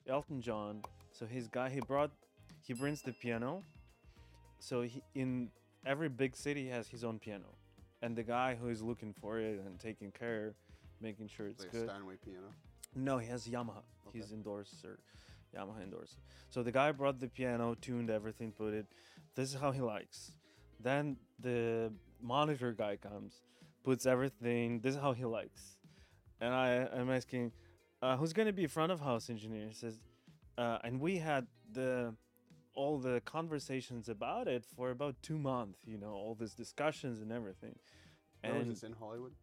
Elton John. So he brings the piano. So in every big city has his own piano, and the guy who is looking for it and taking care, making sure it's Like good. a Steinway piano. No, he has Yamaha. Okay. He's endorser, Yamaha endorser. So the guy brought the piano, tuned everything, put it. This is how he likes. Then the monitor guy comes, puts everything. This is how he likes. And I'm asking, who's gonna be front of house engineer? He says, and we had all the conversations about it for about 2 months. All these discussions and everything. Where was And this, in Hollywood?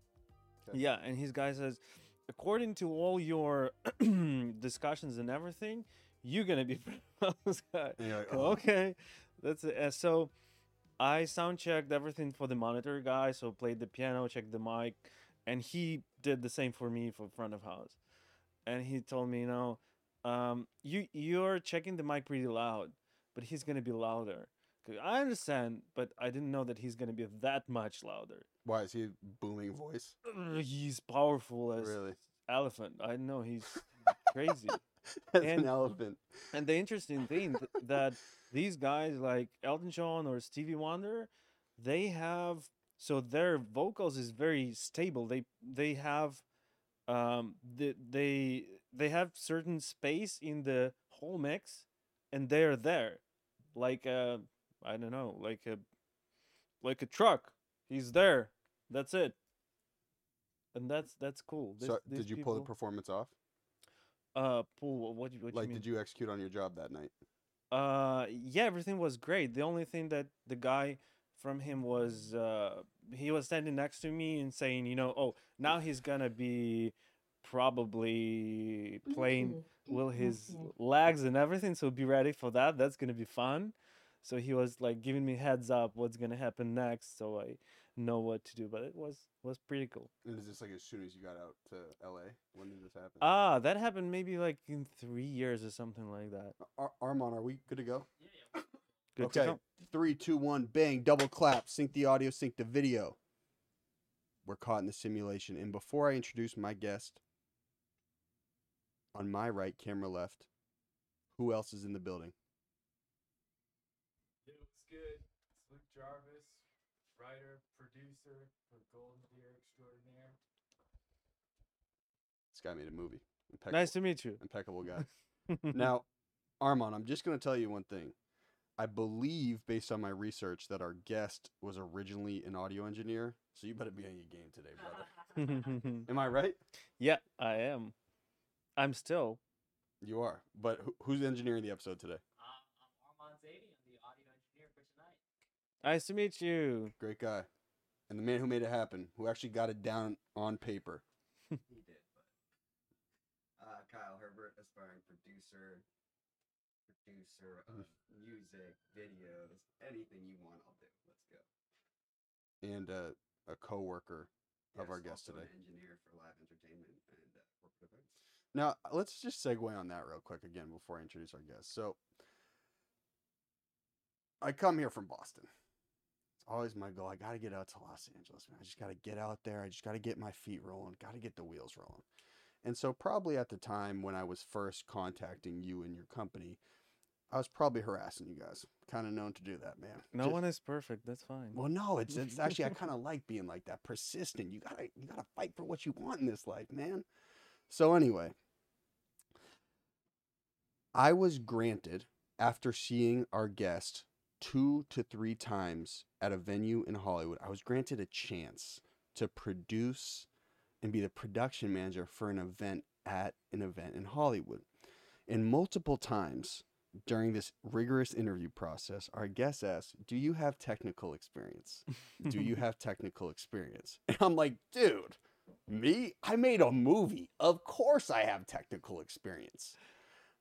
Okay. yeah, and his guy says, according to all your discussions and everything, you're gonna be this guy. And you're like, oh. Okay, that's it. So I sound checked everything for the monitor guy, so played the piano, checked the mic, and he did the same for me for front of house. And he told me, you're checking the mic pretty loud, but he's gonna be louder. 'Cause I understand, but I didn't know that he's gonna be that much louder. Why is he a booming voice? He's powerful as Really? elephant. I know he's crazy. As And- an elephant. And the interesting thing that these guys like Elton John or Stevie Wonder, they have their vocals is very stable. They have they have certain space in the whole mix, and they're there, like I don't know, like a truck. He's there. That's it. And that's cool. So These did you pull the people- performance off? Pull what you Like, mean? did you execute on your job that night? Yeah, everything was great. The only thing that the guy from him was he was standing next to me and saying, oh, now he's gonna be probably playing with his legs and everything, so be ready for that. That's gonna be fun. So he was like giving me heads up what's gonna happen next, so I know what to do. But it was pretty cool. And is this like as soon as you got out to LA? When did this happen? That happened maybe like in 3 years or something like that. Armand, are we good to go? Good to Okay. go. 3, 2, 1, bang, double clap, sync the audio, sync the video. We're caught in the simulation. And before I introduce my guest, on my right, camera left, who else is in the building? Yo, it's good. It's Luke Jarvis, writer, producer for Golden Deer Extraordinaire. This guy made a movie. Impeccable, Nice to meet you. impeccable guy. Now, Armand, I'm just going to tell you one thing. I believe, based on my research, that our guest was originally an audio engineer. So you better be on your game today, brother. Am I right? Yeah, I am. I'm still. You are. But who's engineering the episode today? I'm Armand Zaidi. I'm the audio engineer for tonight. Nice to meet you. Great guy. And the man who made it happen, who actually got it down on paper. He did, but Kyle Herbert, aspiring producer of music, videos, anything you want, I'll do. Let's go. And a co-worker of our Yes, guest also today. an engineer for live entertainment and corporate events. Now, let's just segue on that real quick again before I introduce our guest. So, I come here from Boston. It's always my goal. I got to get out to Los Angeles, man. I just got to get out there. I just got to get my feet rolling. Got to get the wheels rolling. And so, probably at the time when I was first contacting you and your company, I was probably harassing you guys. Kind of known to do that, man. No Just- one is perfect. That's fine. Well, no, it's actually I kind of like being like that, persistent. You gotta fight for what you want in this life, man. So anyway, I was granted, after seeing our guest 2 to 3 times at a venue in Hollywood, I was granted a chance to produce and be the production manager for an event in Hollywood. And multiple times during this rigorous interview process, our guest asked, "Do you have technical experience? Do you have technical experience?" And I'm like, dude, me? I made a movie. Of course I have technical experience.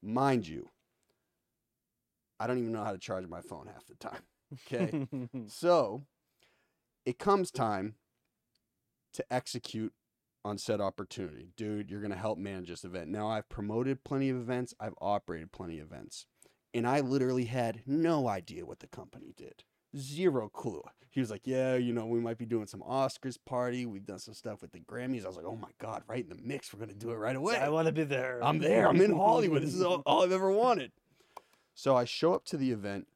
Mind you, I don't even know how to charge my phone half the time. Okay. So it comes time to execute on said opportunity. Dude, you're going to help manage this event. Now, I've promoted plenty of events. I've operated plenty of events. And I literally had no idea what the company did. Zero clue. He was like, yeah, we might be doing some Oscars party. We've done some stuff with the Grammys. I was like, oh my God, right in the mix. We're going to do it right away. I want to be there. I'm there. I'm in Hollywood. This is all I've ever wanted. So I show up to the event,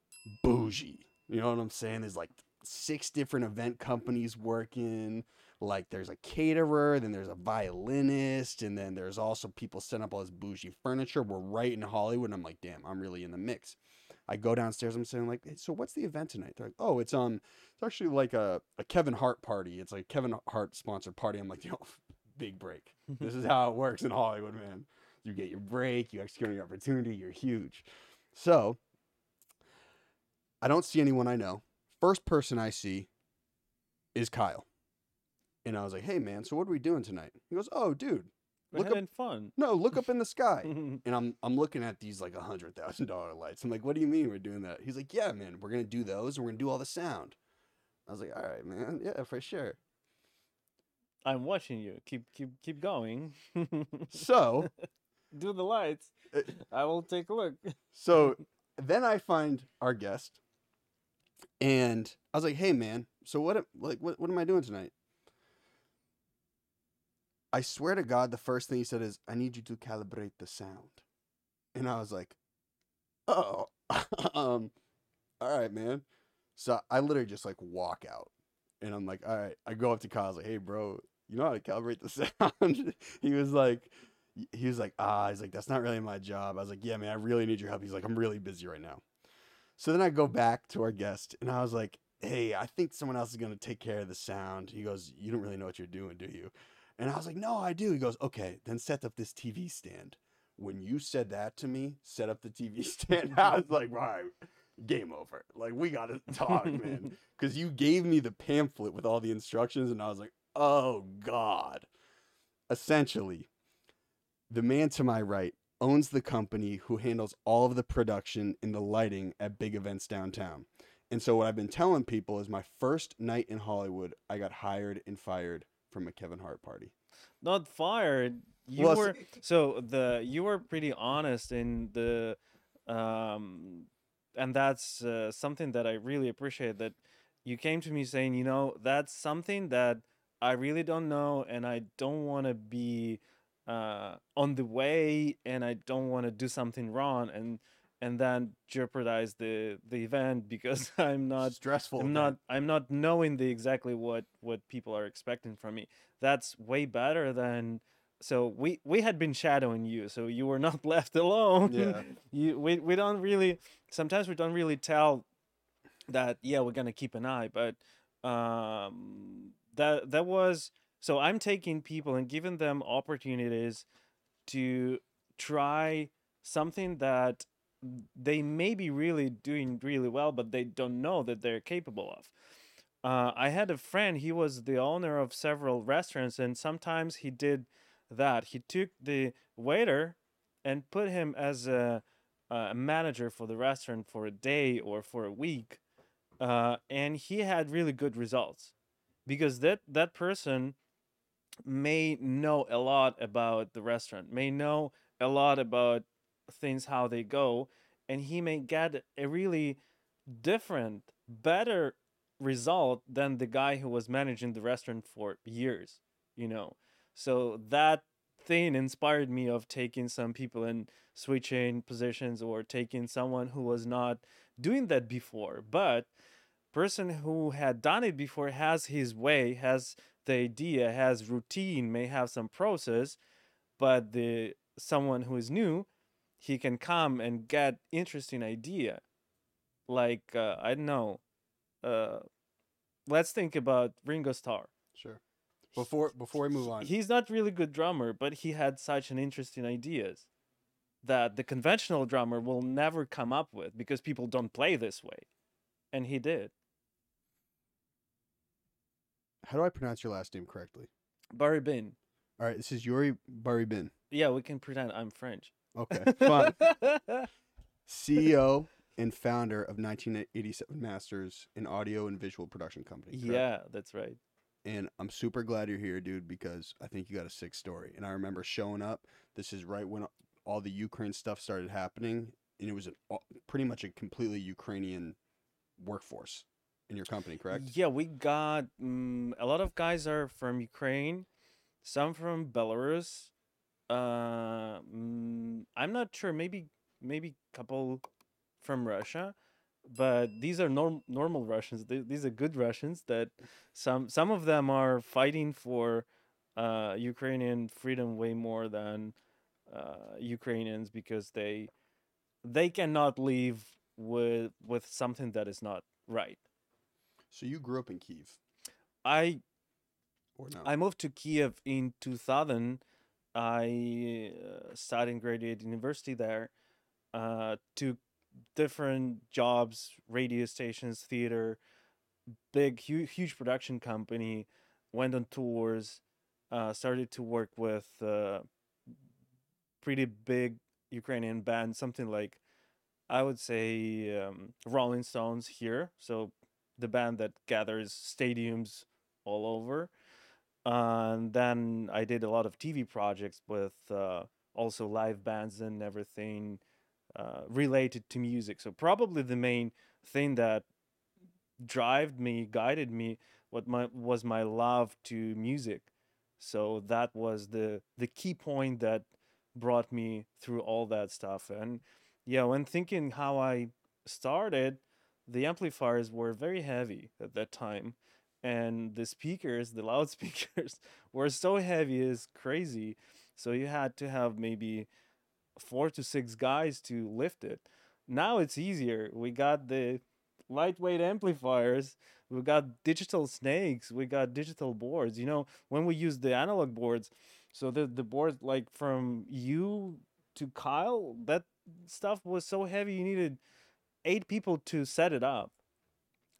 bougie. You know what I'm saying? There's like 6 different event companies working. Like there's a caterer, then there's a violinist, and then there's also people setting up all this bougie furniture. We're right in Hollywood. And I'm like, damn, I'm really in the mix. I go downstairs. I'm saying like, hey, so what's the event tonight? They're like, oh, it's actually like a Kevin Hart party. It's like a Kevin Hart sponsored party. I'm like, big break. This is how it works in Hollywood, man. You get your break, you execute on your opportunity, you're huge. So I don't see anyone I know. First person I see is Kyle. And I was like, hey man, so what are we doing tonight? He goes, oh dude, We're having fun. No, look up in the sky. And I'm looking at these like $100,000 lights. I'm like, what do you mean we're doing that? He's like, yeah, man, we're gonna do those and we're gonna do all the sound. I was like, all right, man, yeah, for sure. I'm watching you. Keep going. So do the lights. I will take a look. So then I find our guest, and I was like, hey man, so what am I doing tonight? I swear to God, the first thing he said is, I need you to calibrate the sound. And I was like, oh, all right, man. So I literally just like walk out. And I'm like, all right. I go up to Kyle. I was like, hey, bro, you know how to calibrate the sound? He was like, he's like, that's not really my job. I was like, yeah, man, I really need your help. He's like, I'm really busy right now. So then I go back to our guest, and I was like, hey, I think someone else is going to take care of the sound. He goes, you don't really know what you're doing, do you? And I was like, no, I do. He goes, okay, then set up this TV stand. When you said that to me, set up the TV stand, I was like, right, game over. Like, we got to talk, man. Because you gave me the pamphlet with all the instructions, and I was like, oh, God. Essentially, the man to my right owns the company who handles all of the production and the lighting at big events downtown. And so what I've been telling people is my first night in Hollywood, I got hired and fired from a Kevin Hart party. Not fired. You were pretty honest in the and that's something that I really appreciate, that you came to me saying, that's something that I really don't know, and I don't want to be on the way, and I don't want to do something wrong and then jeopardize the event because I'm not stressful. I'm not knowing exactly what people are expecting from me. That's way better than. So we had been shadowing you, so you were not left alone. Yeah. We don't really, sometimes we don't really tell that, yeah, we're gonna keep an eye, but that was, so I'm taking people and giving them opportunities to try something that they may be really doing really well, but they don't know that they're capable of. I had a friend, he was the owner of several restaurants, and sometimes he did that. He took the waiter and put him as a manager for the restaurant for a day or for a week, and he had really good results because that person may know a lot about the restaurant, may know a lot about things, how they go, and he may get a really different, better result than the guy who was managing the restaurant for years, So that thing inspired me of taking some people and switching positions, or taking someone who was not doing that before, but person who had done it before has his way, has the idea, has routine, may have some process, but the someone who is new, he can come and get interesting idea. Like I don't know. Let's think about Ringo Starr. Sure. Before we move on, He's not really good drummer, but he had such an interesting ideas that the conventional drummer will never come up with because people don't play this way, and he did. How do I pronounce your last name correctly? Barybin. All right, this is Yurii Barybin. Yeah, we can pretend I'm French. Okay, fine. CEO and founder of 1987 Masters, an audio and visual production company. Correct? Yeah, that's right. And I'm super glad you're here, dude, because I think you got a sick story. And I remember showing up. This is right when all the Ukraine stuff started happening, and it was pretty much a completely Ukrainian workforce. in your company, correct? Yeah, we got a lot of guys are from Ukraine, some from Belarus. I'm not sure. Maybe couple from Russia, but these are normal Russians. These are good Russians. That some of them are fighting for Ukrainian freedom way more than Ukrainians because they cannot live with something that is not right. So you grew up in Kiev, I or no? I moved to Kiev in 2000. I studied and graduated university there. Took different jobs, radio stations, theater, big, huge production company. Went on tours. Started to work with pretty big Ukrainian bands, something like I would say Rolling Stones here. So the band that gathers stadiums all over. And then I did a lot of TV projects with also live bands and everything related to music. So probably the main thing that drived me, guided me, was my love to music. So that was the key point that brought me through all that stuff. And yeah, when thinking how I started, the amplifiers were very heavy at that time. And the speakers, the loudspeakers, were so heavy as crazy. So you had to have maybe 4 to 6 guys to lift it. Now it's easier. We got the lightweight amplifiers. We got digital snakes. We got digital boards. When we use the analog boards, so the board like from you to Kyle, that stuff was so heavy you needed 8 people to set it up.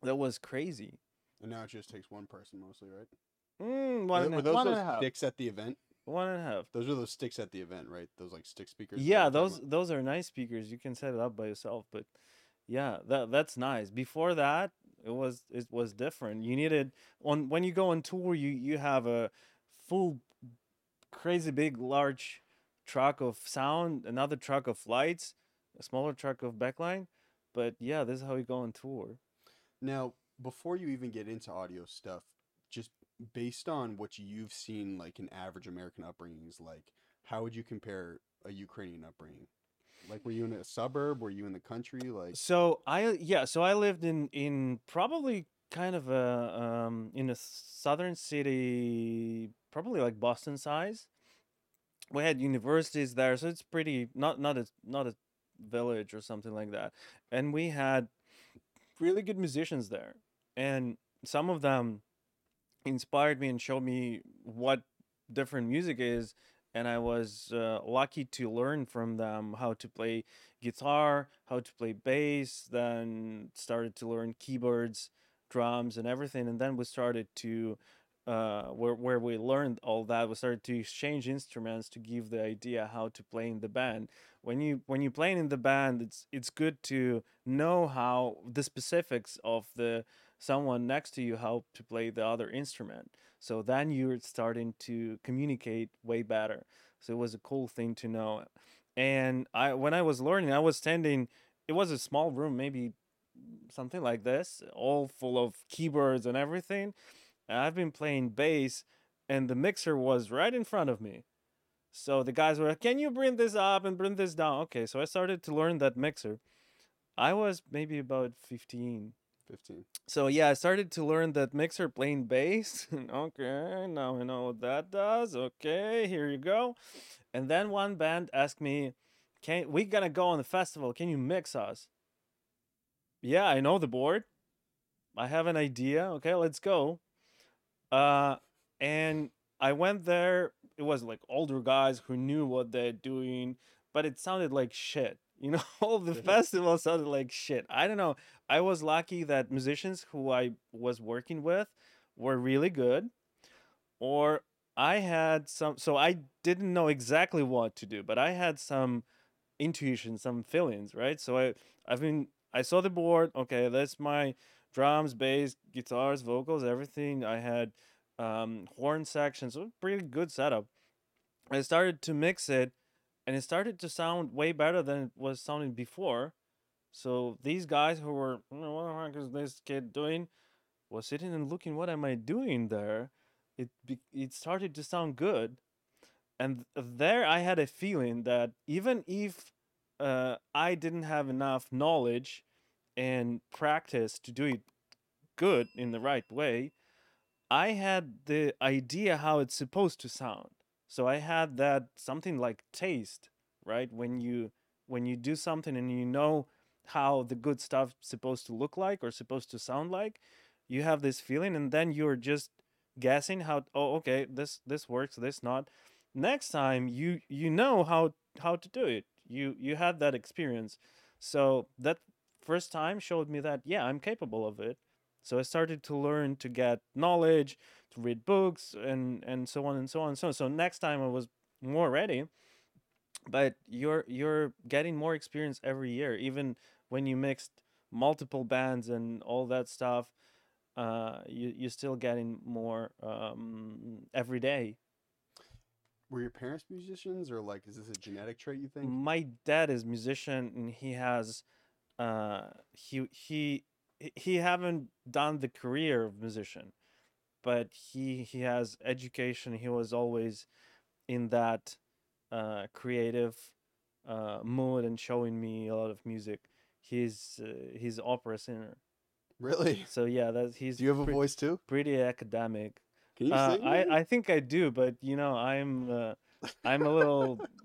That was crazy. And now it just takes one person mostly, right? One, Were those one and those a half. sticks at the event? 1.5. Those are those sticks at the event, right? Those like stick speakers. Yeah, those are nice speakers. You can set it up by yourself, but yeah, that's nice. Before that, it was different. You needed when you go on tour, you have a full crazy big large truck of sound, another truck of lights, a smaller truck of backline. But yeah, this is how you go on tour. Now, before you even get into audio stuff, just based on what you've seen, like an average American upbringing is like, how would you compare a Ukrainian upbringing? Like, were you in a suburb? Were you in the country? Like, So I lived in probably kind of in a southern city, probably like Boston size. We had universities there, so it's pretty not a village or something like that. And we had really good musicians there, and some of them inspired me and showed me what different music is. And I was lucky to learn from them how to play guitar, how to play bass, then started to learn keyboards, drums, and everything. And then we started to where we learned all that, we started to exchange instruments to give the idea how to play in the band. When you playing in the band, it's good to know how the specifics of the someone next to you how to play the other instrument. So then you're starting to communicate way better. So it was a cool thing to know. And when I was learning, I was standing. It was a small room, maybe something like this, all full of keyboards and everything. And I've been playing bass, and the mixer was right in front of me. So the guys were like, "Can you bring this up and bring this down?" Okay, so I started to learn that mixer. I was maybe about 15. 15. So yeah, I started to learn that mixer playing bass. Okay, now I know what that does. Okay, here you go. And then one band asked me, "Can we gonna go on the festival? Can you mix us?" Yeah, I know the board. I have an idea. Okay, let's go. Uh, and I went there. It was like older guys who knew what they're doing, but it sounded like shit. All the festival sounded like shit. I don't know. I was lucky that musicians who I was working with were really good, or I had some. So I didn't know exactly what to do, but I had some intuition, some feelings, right? So I saw the board. Okay, that's my drums, bass, guitars, vocals, everything. I had horn sections, so pretty good setup. I started to mix it, and it started to sound way better than it was sounding before. So these guys who were, what the heck is this kid doing? Was sitting and looking, what am I doing there? It started to sound good, and there I had a feeling that even if I didn't have enough knowledge and practice to do it good in the right way, I had the idea how it's supposed to sound. So I had that something like taste, right? When you do something and you know how the good stuff's supposed to look like or supposed to sound like, you have this feeling, and then you're just guessing how. Oh, okay, this works, this not. Next time you know how to do it. You had that experience, so that first time showed me that yeah, I'm capable of it. So I started to learn to get knowledge, to read books, and so on and so on and so on. So next time I was more ready. But you're getting more experience every year, even when you mixed multiple bands and all that stuff. You're still getting more every day. Were your parents musicians, or like, is this a genetic trait you think? My dad is musician, and he has uh he he he haven't done the career of musician, but he has education. He was always in that creative mood and showing me a lot of music. He's opera singer. Really? So yeah, that he's Do you have a voice too? pretty academic. Can you sing? I think I do, but I'm a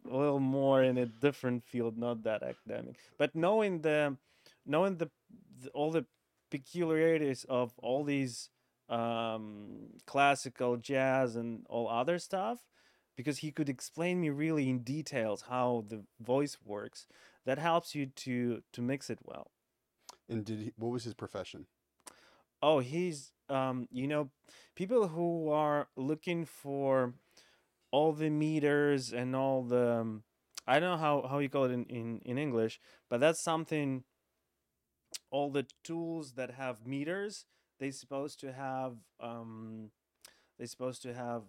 little more in a different field, not that academic. But knowing the all the peculiarities of all these classical jazz and all other stuff, because he could explain me really in details how the voice works, that helps you to mix it well. And what was his profession? Oh, he's people who are looking for all the meters and all the I don't know how you call it in English, but that's something. All the tools that have meters, they supposed to have they supposed to have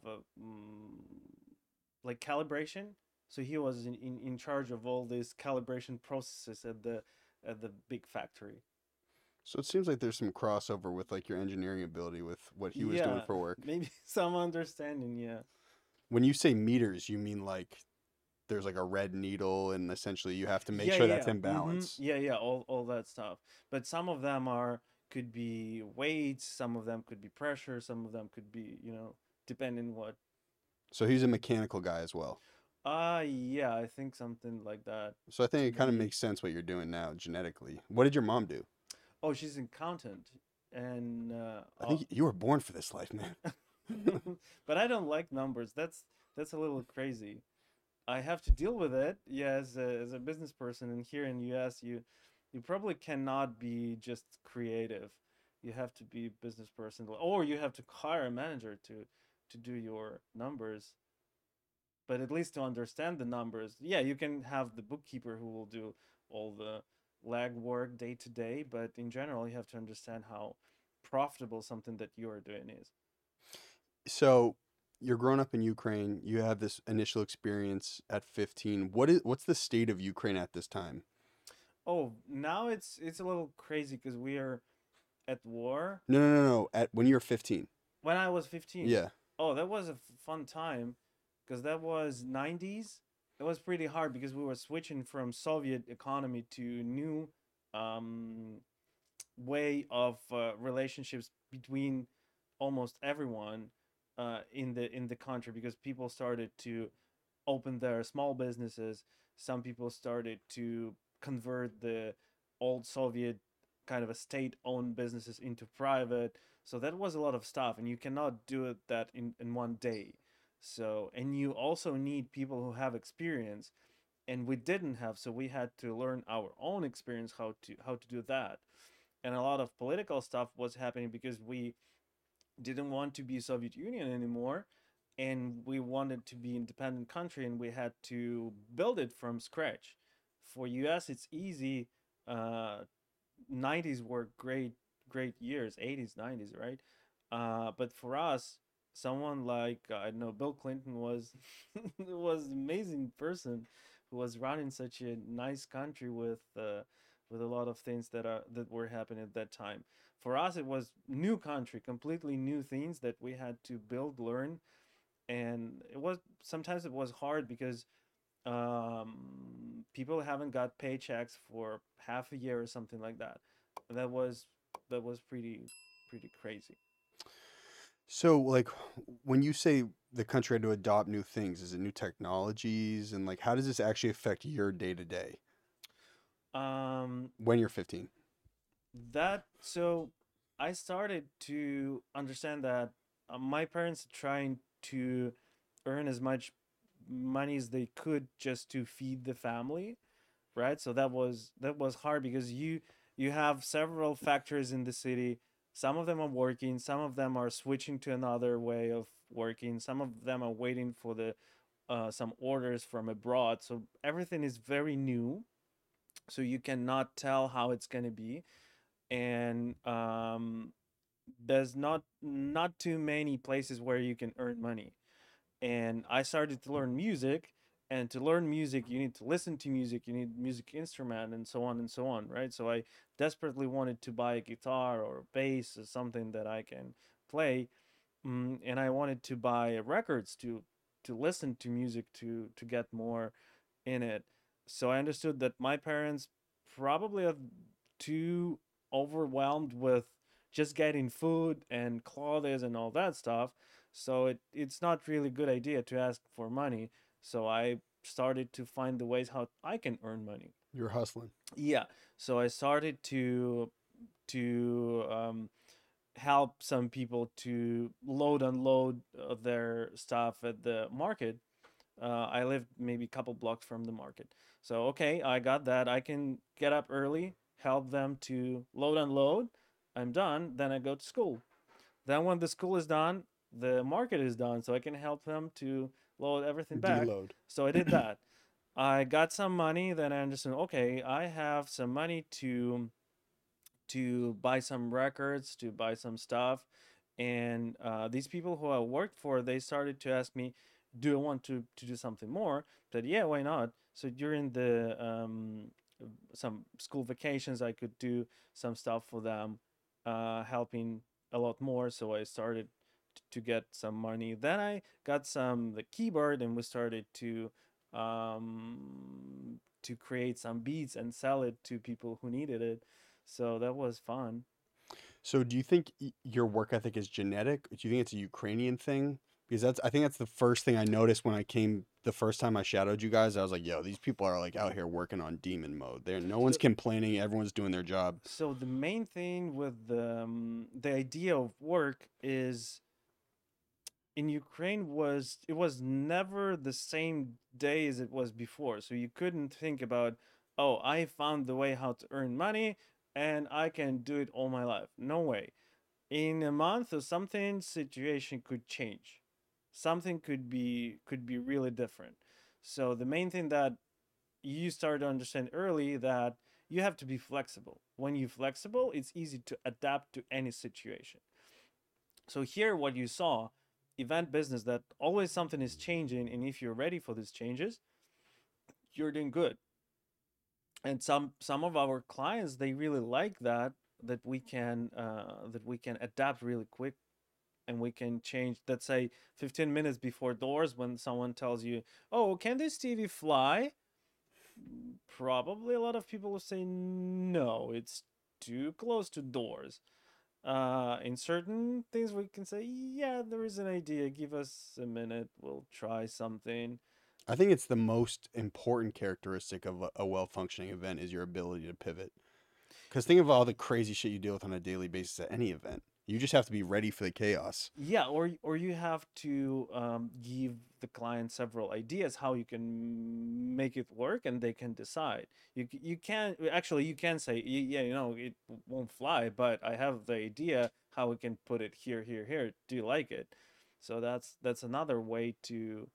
like calibration. So he was in charge of all these calibration processes at the big factory. So it seems like there's some crossover with like your engineering ability with what he was doing Yeah, for work. maybe some understanding. Yeah. When you say meters, you mean like there's like a red needle, and essentially you have to make Yeah, sure that's yeah, in balance. yeah, all that stuff. But some of them are could be weights, some of them could be pressure, some of them could be depending what. So he's a mechanical guy as well. Yeah, I think something like that. So I think it Could kind of be. makes sense what you're doing now genetically. What did your mom do? Oh, she's an accountant, and I think you were born for this life, man. but I don't like numbers. That's a little crazy. I have to deal with it. Yeah, as a business person, and here in US, you probably cannot be just creative. You have to be a business person, or you have to hire a manager to do your numbers. But at least to understand the numbers, yeah, you can have the bookkeeper who will do all the leg work day to day. But in general, you have to understand how profitable something that you are doing is. So you're growing up in Ukraine. You have this initial experience at 15. What's the state of Ukraine at this time? Oh, now it's a little crazy because we are at war. No, no, no, no. At when you were 15. When I was 15. Yeah. Oh, that was a fun time because that was 90s. It was pretty hard because we were switching from Soviet economy to new um, way of relationships between almost everyone in the country, because people started to open their small businesses. Some people started to convert the old Soviet kind of a state-owned businesses into private. So that was a lot of stuff, and you cannot do it that in one day. So, and you also need people who have experience, and we didn't have, so we had to learn our own experience how to do that. And a lot of political stuff was happening because we didn't want to be Soviet Union anymore, and we wanted to be independent country, and we had to build it from scratch. For US, it's easy. Uh, 90s were great years, 80s, 90s, right? But for us, someone like I don't know, Bill Clinton was was an amazing person who was running such a nice country with with a lot of things that were happening at that time. For us, it was new country, completely new things that we had to build, learn, and sometimes it was hard because people haven't got paychecks for half a year or something like that. That was pretty crazy. So, like, when you say the country had to adopt new things, is it new technologies? And, like, how does this actually affect your day to day Um, when you're 15? that so I started to understand that my parents are trying to earn as much money as they could just to feed the family, right? So that was hard because you have several factories in the city. Some of them are working, some of them are switching to another way of working, some of them are waiting for the some orders from abroad. So everything is very new, so you cannot tell how it's going to be. And there's not too many places where you can earn money. And I started to learn music. And to learn music, you need to listen to music, you need music instrument, and so on and so on, right? So I desperately wanted to buy a guitar or a bass or something that I can play. And I wanted to buy records to listen to music to get more in it. So I understood that my parents probably are too overwhelmed with just getting food and clothes and all that stuff. So it's not really a good idea to ask for money. So I started to find the ways how I can earn money. You're hustling. Yeah. So I started to help some people to load unload their stuff at the market. I lived maybe a couple blocks from the market. So, okay, I got that. I can get up early, help them to load unload. I'm done. Then I go to school. Then, when the school is done, the market is done. So I can help them to load everything back. Deload. So I did that. I got some money. Then I understood, okay, I have some money to buy some records, to buy some stuff. And these people who I worked for, they started to ask me, "Do I want to do something more?" I said, "Yeah, why not?" So during the some school vacations, I could do some stuff for them, helping a lot more. So I started to get some money. Then I got some the keyboard, and we started to create some beats and sell it to people who needed it. So that was fun. So, do you think your work ethic is genetic? Do you think it's a Ukrainian thing? Because I think that's the first thing I noticed when I came the first time I shadowed you guys. I was like, yo, these people are like out here working on demon mode. No one's So, complaining. Everyone's doing their job. so the main thing with the idea of work is in Ukraine was it was never the same day as it was before. So you couldn't think about, oh, I found the way how to earn money and I can do it all my life. No way. In a month or something, situation could change. Something could be really different. So the main thing that you start to understand early that you have to be flexible. When you're flexible, it's easy to adapt to any situation. So here what you saw, event business, that always something is changing, and if you're ready for these changes, you're doing good. And some of our clients, they really like that we can adapt really quick, and we can change, let's say, 15 minutes before doors. When someone tells you, oh, can this TV fly, probably a lot of people will say no, it's too close to doors. In certain things we can say, yeah, there is an idea, give us a minute, we'll try something. I think it's the most important characteristic of a well functioning event is your ability to pivot. Because think of all the crazy shit you deal with on a daily basis at any event. You just have to be ready for the chaos. Yeah, or you have to give the client several ideas how you can make it work, and they can decide. You can actually, you can say, yeah, it won't fly, but I have the idea how we can put it here, here, here. Do you like it? So that's another way to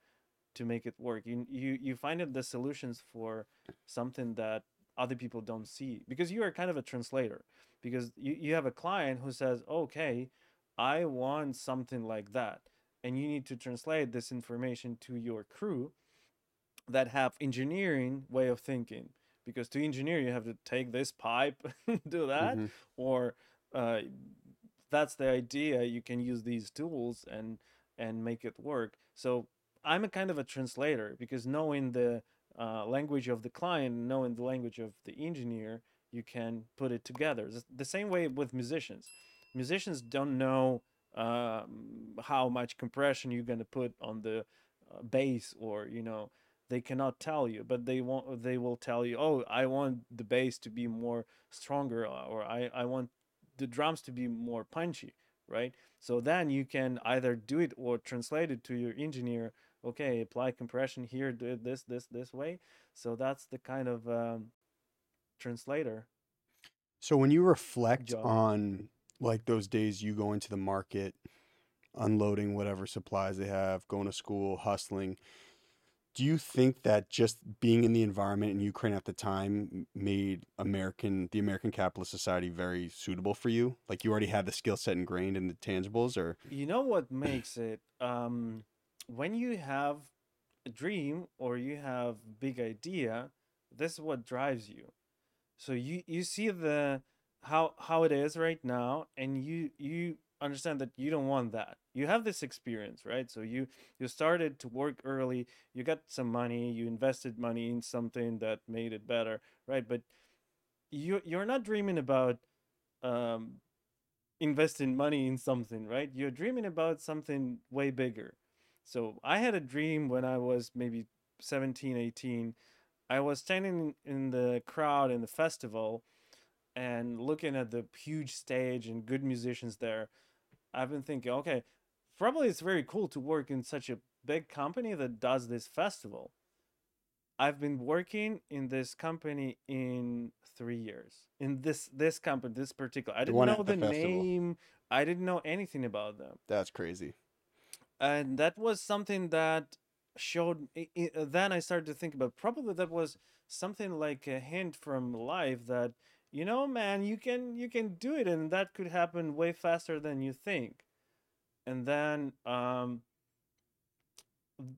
make it work. You find it the solutions for something that other people don't see, because you are kind of a translator. Because you have a client who says, okay, I want something like that, and you need to translate this information to your crew that have engineering way of thinking, because to engineer you have to take this pipe, do that, Mm-hmm. or uh, that's the idea. You can use these tools and make it work. So I'm a kind of a translator, because knowing the language of the client, knowing the language of the engineer, you can put it together. The same way with musicians. Musicians don't know how much compression you're going to put on the bass, or they cannot tell you, but they will tell you, oh, I want the bass to be more stronger, or I want the drums to be more punchy, right? So then you can either do it or translate it to your engineer. Okay, apply compression here, do it this way. So that's the kind of translator So when you reflect job. on like those days you go into the market, unloading whatever supplies they have, going to school, hustling, do you think that just being in the environment in Ukraine at the time made the American capitalist society very suitable for you? Like you already had the skill set ingrained in the tangibles, or You know what makes it, when you have a dream or you have big idea, this is what drives you. So you see the how it is right now, and you understand that you don't want that. You have this experience, right? So you started to work early, you got some money, you invested money in something that made it better, right? But you're not dreaming about um investing money in something, right? You're dreaming about something way bigger. So I had a dream when I was maybe 17, 18. I was standing in the crowd in the festival and looking at the huge stage and good musicians there. I've been thinking, okay, probably it's very cool to work in such a big company that does this festival. I've been working in this company in 3 years. In this company, this particular. I the didn't one know at the the festival? name. I didn't know anything about them, That's crazy. and that was something that showed. Then I started to think about, probably that was something like a hint from life that, man, you can do it, and that could happen way faster than you think. And then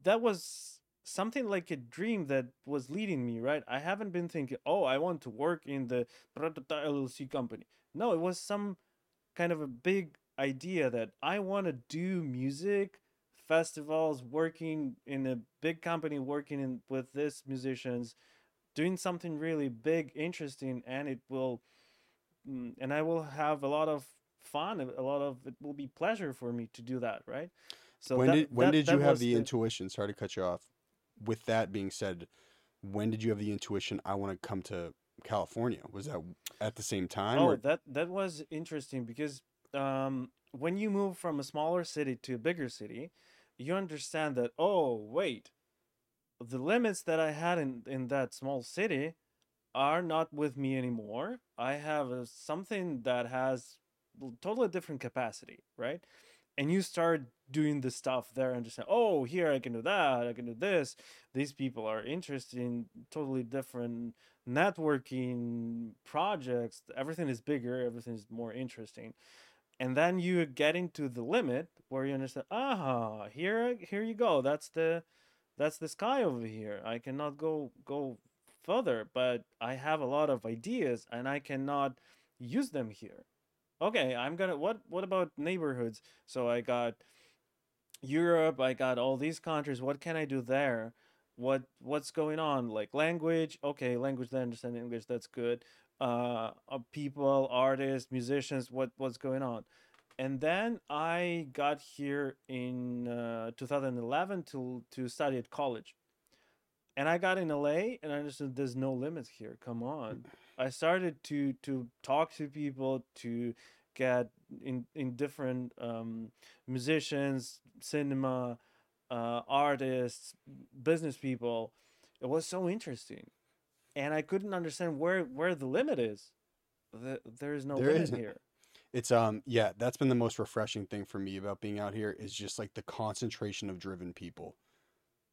that was something like a dream that was leading me, right? I haven't been thinking, oh, I want to work in the Pratata LLC company. No, it was some kind of a big idea that I want to do music festivals, working in a big company, working with these musicians, doing something really big, interesting, and and I will have a lot of fun. A lot of it will be pleasure for me to do that, right? So When that that did you that have was the the intuition? Sorry to cut you off. With that being said, when did you have the intuition I want to come to California? Was that at the same time Oh, or that was interesting, because when you move from a smaller city to a bigger city, you understand that, oh, wait, the limits that I had in that small city are not with me anymore. I have something that has totally different capacity, right? And you start doing the stuff there and just say, oh, here I can do that, I can do this. These people are interested in totally different networking projects. Everything is bigger, everything is more interesting. And then you get into the limit where you understand, here you go. That's the sky over here. I cannot go further, but I have a lot of ideas and I cannot use them here. Okay, I'm gonna what about neighborhoods? So I got Europe, I got all these countries. What can I do there? What's going on? Like language, okay, language, they understand English, that's good. People, artists, musicians, what's going on? And then I got here in 2011 to study at college, and I got in LA, and I understood there's no limits here. Come on. I started to talk to people, to get in different musicians, cinema, artists, business people. It was so interesting, and I couldn't understand where the limit is. There is no there limit isn't? here. It's yeah, that's been the most refreshing thing for me about being out here is just like the concentration of driven people.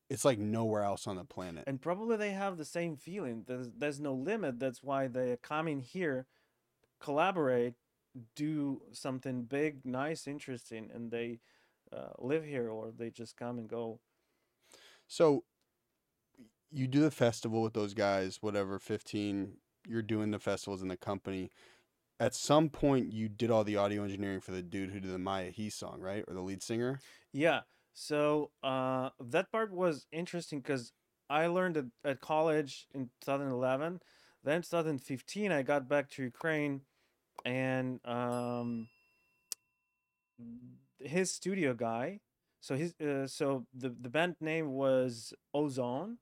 It's like nowhere else on the planet. And probably they have the same feeling. There's no limit. That's why they come in here, collaborate, do something big, nice, interesting, and they live here, or they just come and go. So you do the festival with those guys, whatever, 15, you're doing the festivals in the company. At some point, you did all the audio engineering for the dude who did the Maya He song, right? Or the lead singer? Yeah. So that part was interesting because I learned at college in 2011. Then 2015, I got back to Ukraine, and his studio guy. So the band name was Ozone,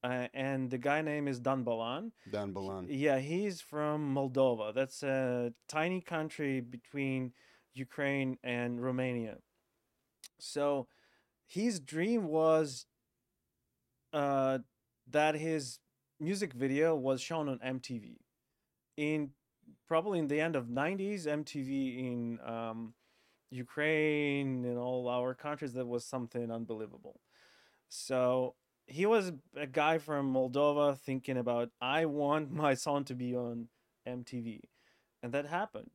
and the guy name is Dan Balan. Dan Balan. Yeah, he's from Moldova. That's a tiny country between Ukraine and Romania. So his dream was uh, that his music video was shown on MTV in probably in the end of 90s. MTV in Ukraine and all our countries, that was something unbelievable. So he was a guy from Moldova thinking about, I want my song to be on MTV. And that happened.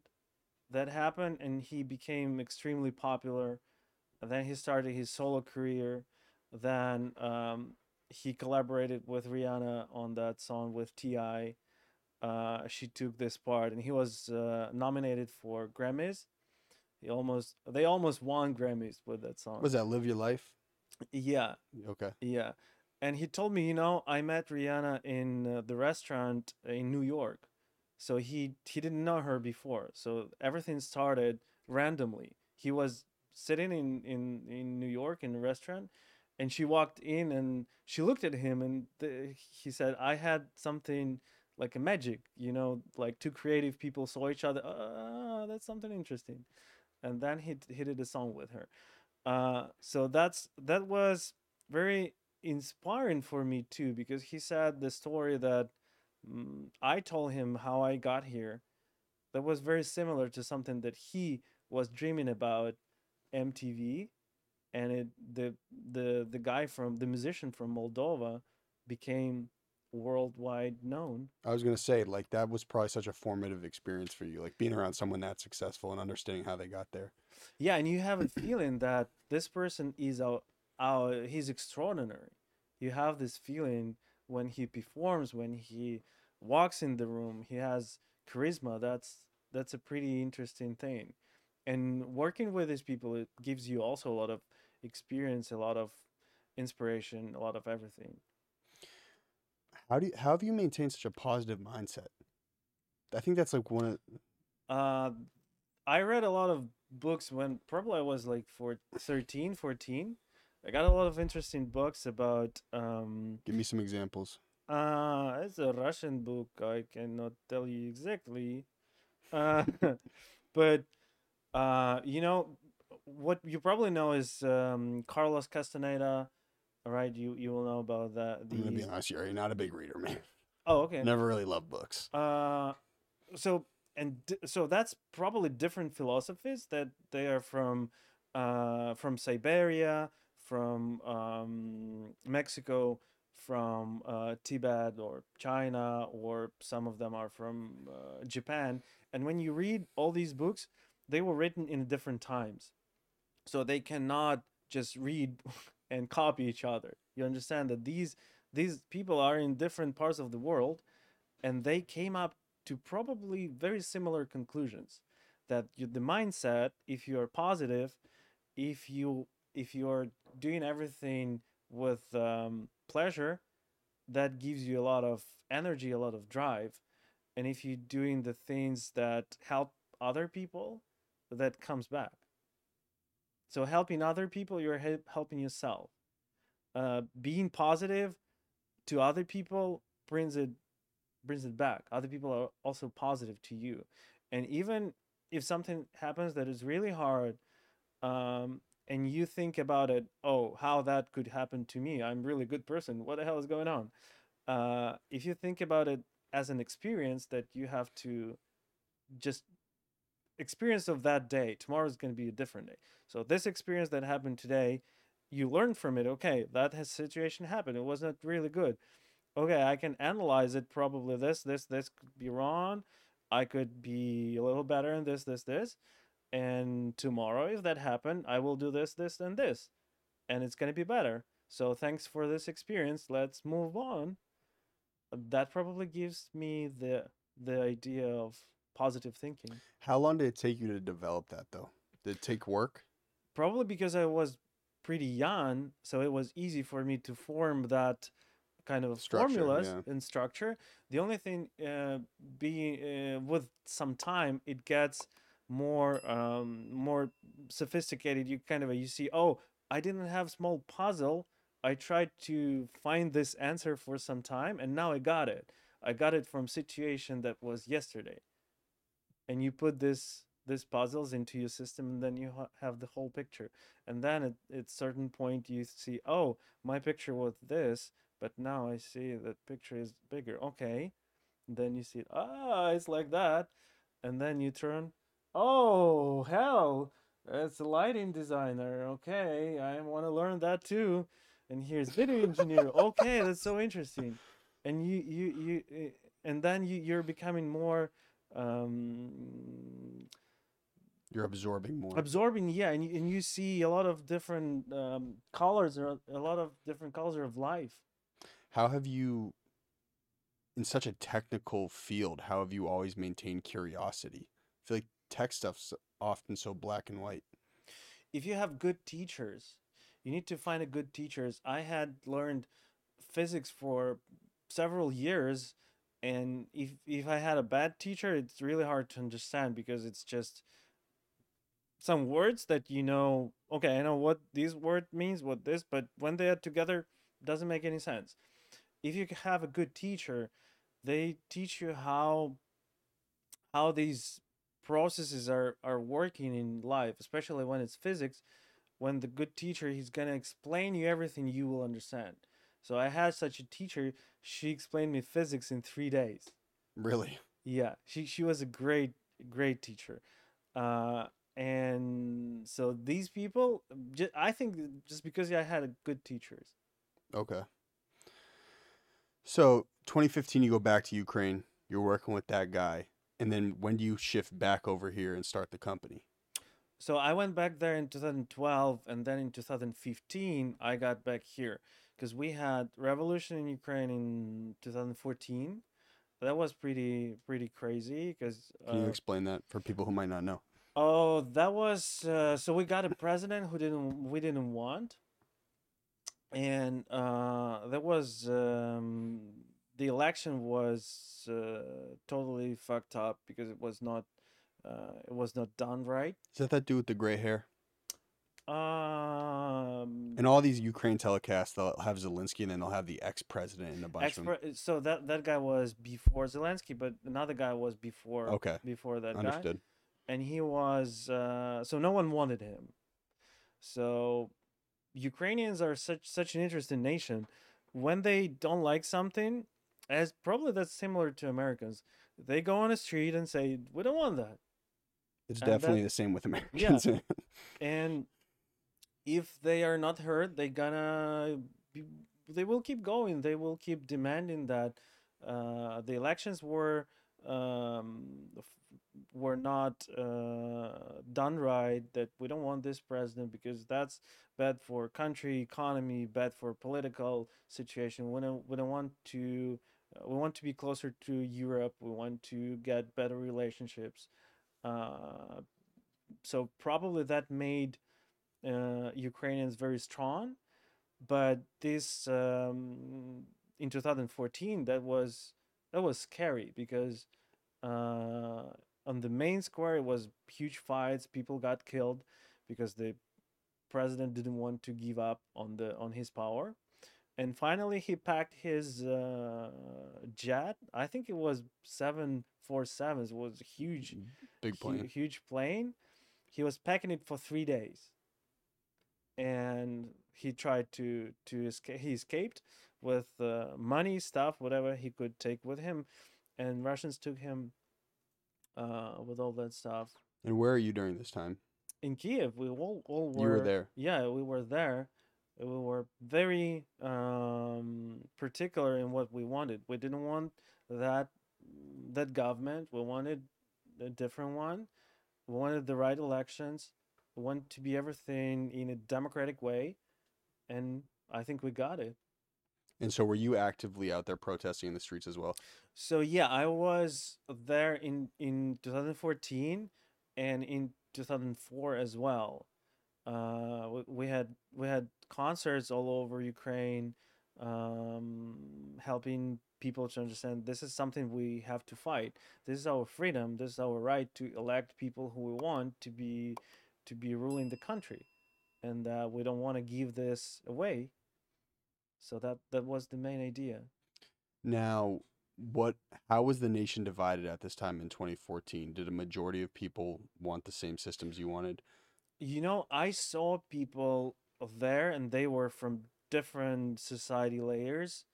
That happened, and he became extremely popular. And then he started his solo career. Then he collaborated with Rihanna on that song with Ti. She took this part, and he was nominated for Grammys. They almost won Grammys with that song. Was that Live Your Life? Yeah, Okay. yeah. And he told me, I met Rihanna in the restaurant in New York. So he didn't know her before. So everything started randomly. He was sitting in New York in a restaurant, and she walked in and she looked at him, and he said, I had something like a magic, like two creative people saw each other. That's something interesting. And then he did a song with her. So that was very inspiring for me too, because he said the story that I told him how I got here. That was very similar to something that he was dreaming about MTV, and the guy from the musician from Moldova became worldwide known. I was going to say, like, that was probably such a formative experience for you, like being around someone that successful and understanding how they got there. Yeah, and you have a feeling that this person is he's extraordinary. You have this feeling when he performs, when he walks in the room, he has charisma. That's a pretty interesting thing. And working with these people, it gives you also a lot of experience, a lot of inspiration, a lot of everything. How have you maintained such a positive mindset? I think that's like one of Uh, I read a lot of books when probably I was like 13, 14. I got a lot of interesting books about give me some examples. it's a Russian book. I cannot tell you exactly. Uh but what you probably know is Carlos Castaneda, right? You will know about that. I'm gonna be These honest, you're not a big reader, man. Oh, okay. Never really loved books. So so that's probably different philosophies that they are from Siberia, from Mexico, from Tibet or China, or some of them are from Japan. And when you read all these books, they were written in different times, so they cannot just read and copy each other. You understand that these people are in different parts of the world, and they came up to probably very similar conclusions, that the mindset, if you are positive, if you are doing everything with pleasure, that gives you a lot of energy, a lot of drive. And if you're doing the things that help other people, that comes back. So helping other people, you're helping yourself. Being positive to other people brings it back. Other people are also positive to you. And even if something happens that is really hard, and you think about it, oh, how that could happen to me? I'm a really good person. What the hell is going on? If you think about it as an experience that you have to just experience of that day, tomorrow is going to be a different day. So this experience that happened today, you learn from it. Okay, that has situation happened. It was not really good. Okay, I can analyze it. Probably this could be wrong. I could be a little better in this. And tomorrow, if that happened, I will do this, and this, and it's gonna be better. So thanks for this experience. Let's move on. That probably gives me the idea of positive thinking. How long did it take you to develop that, though? Did it take work? Probably because I was pretty young, so it was easy for me to form that kind of Structure, formulas yeah. and structure. The only thing being with some time, it gets more sophisticated. You kind of you see, oh, I didn't have small puzzle. I tried to find this answer for some time, and now I got it. I got it from situation that was yesterday, and you put this puzzles into your system, and then you have the whole picture. And then at certain point you see, oh, my picture was this, but now I see that picture is bigger. Okay, then you see, it's like that. And then you turn, oh hell, it's a lighting designer. Okay, I want to learn that too. And here's video engineer. Okay, that's so interesting. And and then you're becoming more um You're absorbing more. absorbing, yeah. And you see a lot of different colors, or a lot of different colors of life. How have you, in such a technical field, how have you always maintained curiosity? I feel like tech stuff's often so black and white. If you have good teachers, you need to find a good teachers. I had learned physics for several years, and if I had a bad teacher, it's really hard to understand, because it's just some words that okay, I know what this word means, what this, but when they are together, doesn't make any sense. If you have a good teacher, they teach you how these processes are working in life, especially when it's physics. When the good teacher, he's gonna explain you everything, you will understand. So I had such a teacher. She explained me physics in 3 days. Really? Yeah, she was a great teacher. uh and so these people, I think, just because I had a good teachers. Okay. So 2015, you go back to Ukraine. You're working with that guy, and then when do you shift back over here and start the company? So I went back there in 2012, and then in 2015 I got back here, because we had revolution in Ukraine in 2014. That was pretty crazy, because Can you explain that for people who might not know? oh, that was so we got a president who didn't we didn't want. And that was the election was totally fucked up, because it was not done right. Does that do with the gray hair? Um, In all these Ukraine telecasts, they'll have Zelensky, and then they'll have the ex-president and a bunch of them. so that guy was before Zelensky, but another guy was Okay, before that guy, understood. and he was so no one wanted him. So Ukrainians are such an interesting nation. When they don't like something, as probably that's similar to Americans, they go on the street and say, "We don't want that." It's And definitely that, the same with yeah, Americans. and if they are not heard, be, they will keep going. They will keep demanding that the elections were not done right. That we don't want this president, because that's bad for country economy, bad for political situation. We don't want to. We want to be closer to Europe. We want to get better relationships. Uh, so probably that made Ukrainians very strong. But this in 2014, that was scary, because uh, on the main square it was huge fights. People got killed because the president didn't want to give up on his power. And finally, he packed his jet. I think it was 747s. It was a Big plane. huge plane. He was packing it for 3 days, and he tried to escape. He escaped with money, stuff, whatever he could take with him, and Russians took him with all that stuff. And where are you during this time? In Kiev, we all You were there. Yeah, we were there. We were very particular in what we wanted. We didn't want that government. We wanted a different one. We wanted the right elections. We wanted to be everything in a democratic way, and I think we got it. And so were you actively out there protesting in the streets as well? So yeah, I was there in 2014 and in 2004 as well. We had concerts all over Ukraine, helping people to understand this is something we have to fight. This is our freedom. This is our right to elect people who we want to be ruling the country, and we don't want to give this away. So that was the main idea. Now, what how was the nation divided at this time in 2014? Did a majority of people want the same systems you wanted? I saw people there, and they were from different society layers,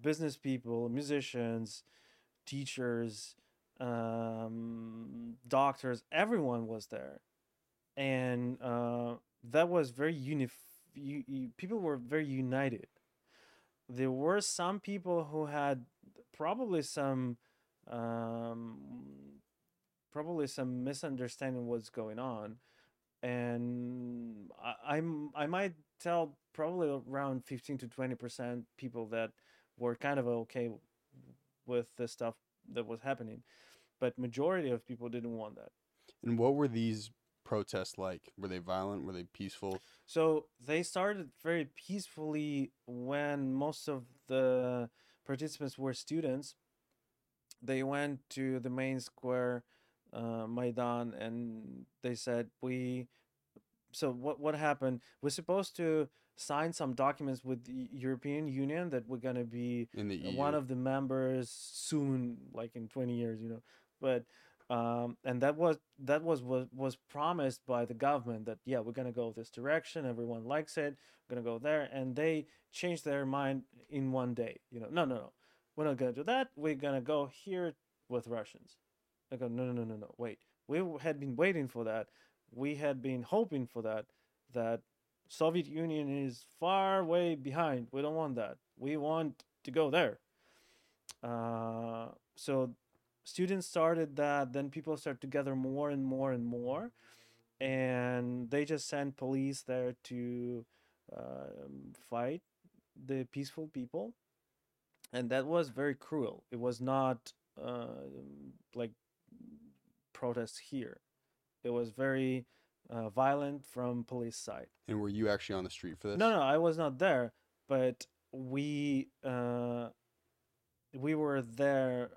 business people, musicians, teachers, doctors. Everyone was there, and that was very people were very united. There were some people who had probably some um, probably some misunderstanding what's going on, and I might tell probably around 15 to 20% people that were kind of okay with the stuff that was happening, but majority of people didn't want that. And what were these protests like? Were they violent? Were they peaceful? So they started very peacefully when most of the participants were students. They went to the main square, Maidan, and they said we. So what happened? We're supposed to sign some documents with the European Union that we're gonna be In the one EU? of the members soon, like in 20 years. But and that was promised by the government that yeah, we're gonna go this direction. Everyone likes it. We're gonna go there, and they changed their mind in one day. No, no, no, we're not gonna do that. We're gonna go here with Russians. I go, no, no, no, no, no. Wait, we had been waiting for that. We had been hoping for that. That Soviet Union is far way behind. We don't want that. We want to go there. So students started that. Then people started to gather more and more and more, and they just sent police there to fight the peaceful people, and that was very cruel. It was not like protests here. It was very violent from police side. And were you actually on the street for No, this? no, I was not there, but we were there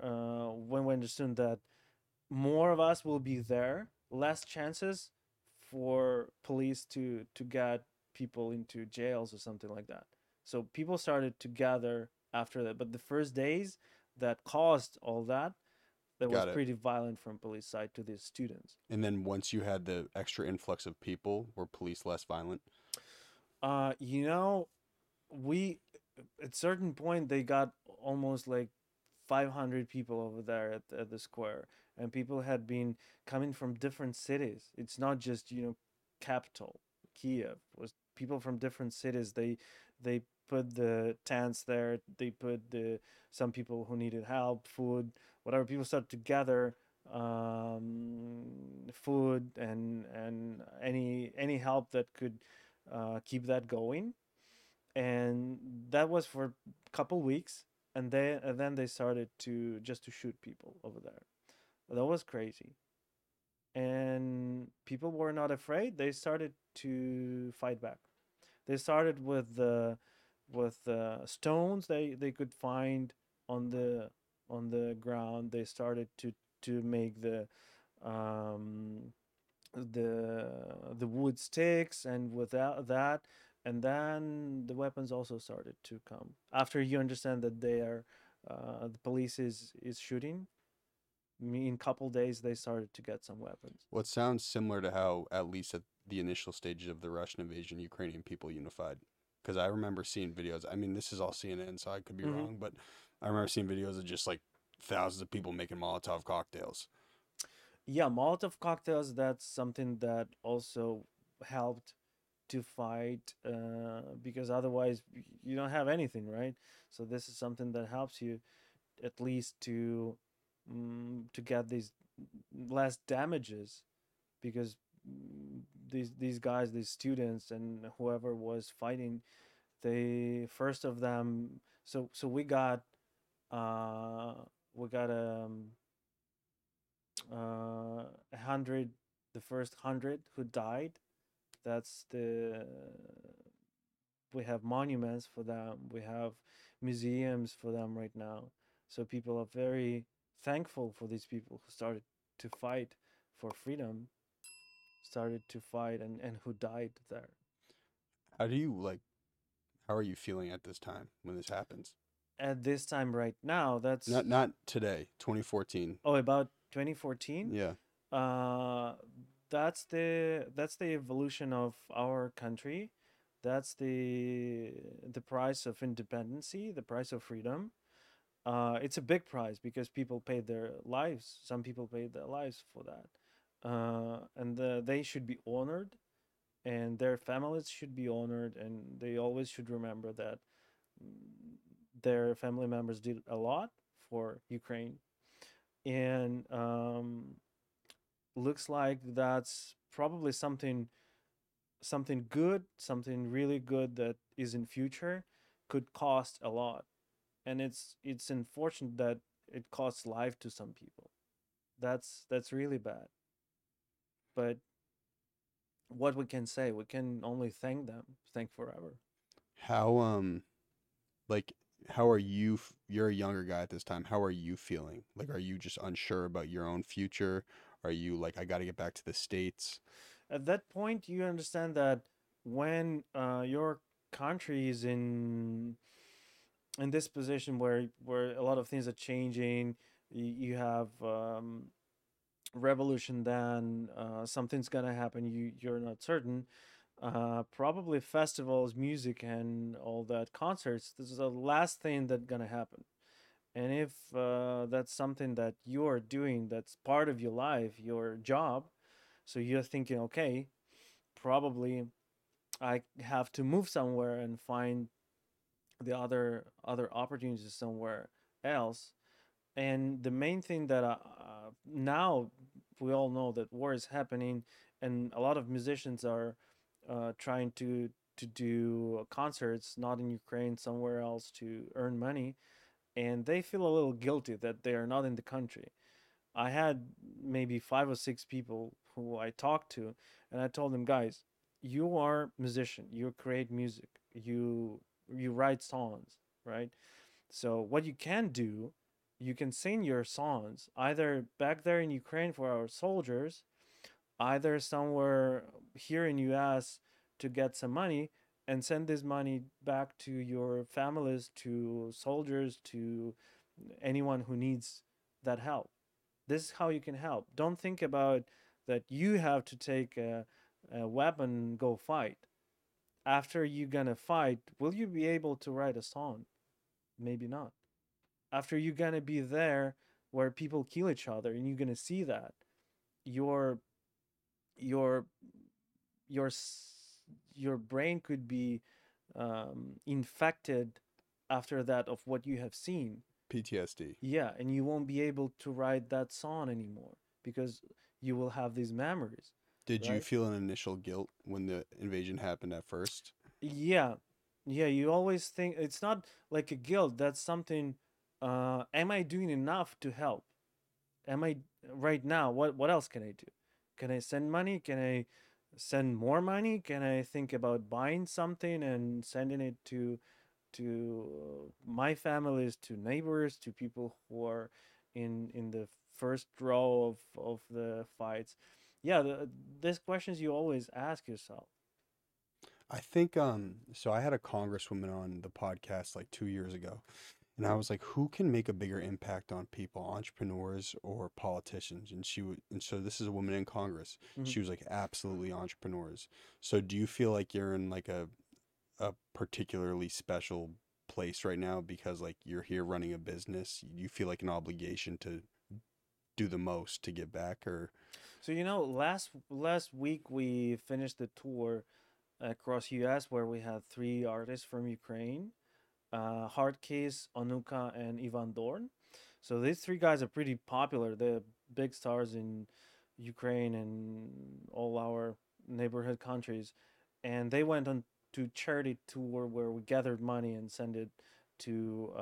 when we understood that more of us will be there, less chances for police to get people into jails or something like that. So people started to gather after that, but the first days that caused all that was Got it. pretty violent from police side to the students. And then once you had the extra influx of people, were police less violent? Uh, you know, we at certain point they got almost like 500 people over there at the square, and people had been coming from different cities. It's not just capital Kiev. It was people from different cities. They put the tents there. They put the some people who needed help, food, whatever. People started to gather food and any help that could keep that going, and that was for a couple weeks, and then they started to shoot people over there. That was crazy, and people were not afraid. They started to fight back. They started with stones they could find on the ground. They started to make um, the wood sticks, and without that, and then the weapons also started to come after you understand that the police is shooting. In couple days they started to get some weapons. Well, it sounds similar to how, at least at the initial stages of the Russian invasion, Ukrainian people unified. Because I remember seeing videos. I mean, this is all CNN, so I could be Hmm. wrong, but I remember seeing videos of just like thousands of people making Molotov cocktails. Yeah, Molotov cocktails, that's something that also helped to fight, because otherwise you don't have anything, right? So this is something that helps you at least to get these less damages, because these guys, these students, and whoever was fighting, they first of them. So uh we got 100, the first 100 who died. That's the We have monuments for them. We have museums for them right now. So people are very thankful for these people who started to fight for freedom, started to fight, and who died there. How do you like? How are you feeling at this time when this happens? At this time right now, that's Not today, 2014. about 2014. Yeah. Uh, that's the evolution of our country. That's the price of independency, the price of freedom. It's a big price because people paid their lives. Some people paid their lives for that, and they should be honored, and their families should be honored, and they always should remember that their family members did a lot for Ukraine, and looks like that's probably something good, something really good that is in future, could cost a lot, and it's unfortunate that it costs life to some people. That's really bad. But what we can say, we can only thank them, thank forever. How like how are you you're a younger guy at this time. How are you feeling? Like are you just unsure about your own future? Are you like I got to get back to the States? At that point, you understand that when your country is in this position where a lot of things are changing, you have revolution, then something's gonna happen, you're not certain. Probably festivals, music, and all that, concerts, this is the last thing that's gonna happen. And if that's something that you're doing, that's part of your life, your job, so you're thinking, okay, probably I have to move somewhere and find the other opportunities somewhere else. And the main thing that now we all know that war is happening, and a lot of musicians are trying to do concerts not in Ukraine, somewhere else, to earn money, and they feel a little guilty that they are not in the country. I had maybe 5 or 6 people who I talked to, and I told them, guys, you are musician, you create music, you write songs, right? So what you can do, you can sing your songs either back there in Ukraine for our soldiers, either somewhere here in US to get some money and send this money back to your families, to soldiers, to anyone who needs that help. This is how you can help. Don't think about that you have to take a weapon and go fight. After you're gonna fight, will you be able to write a song? Maybe not. After you're gonna be there where people kill each other and you're gonna see that, your your your your brain could be infected after that of what you have seen. PTSD. Yeah, and you won't be able to write that song anymore because you will have these memories, Did you right? feel an initial guilt when the invasion happened at first? Yeah, yeah. You always think it's not like a guilt. That's something. Am I doing enough to help? Am I right now? What else can I do? Can I send money? Can I send more money? Can I think about buying something and sending it to my families, to neighbors, to people who are in the first row of the fights? Yeah, these questions you always ask yourself. I think so I had a congresswoman on the podcast like 2 years ago, and I was like who can make a bigger impact on people, entrepreneurs or politicians? And so this is a woman in Congress. Mhm. She was like absolutely entrepreneurs. So do you feel like you're in like a particularly special place right now because like you're here running a business? You feel like an obligation to do the most to give back or So last week we finished the tour across US where we had 3 artists from Ukraine, Hardcase, Onuka, and Ivan Dorn. So these 3 guys are pretty popular. They're big stars Ukraine and all our neighborhood countries, and they went on to charity tour where we gathered money and sent it to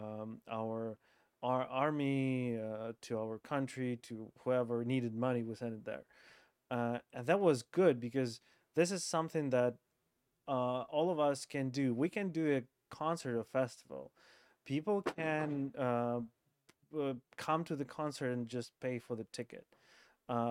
our army, to our country, to whoever needed money. We sent it there, and that was good because this is something that all of us can do. We can do a concert or festival. People can come to the concert and just pay for the ticket.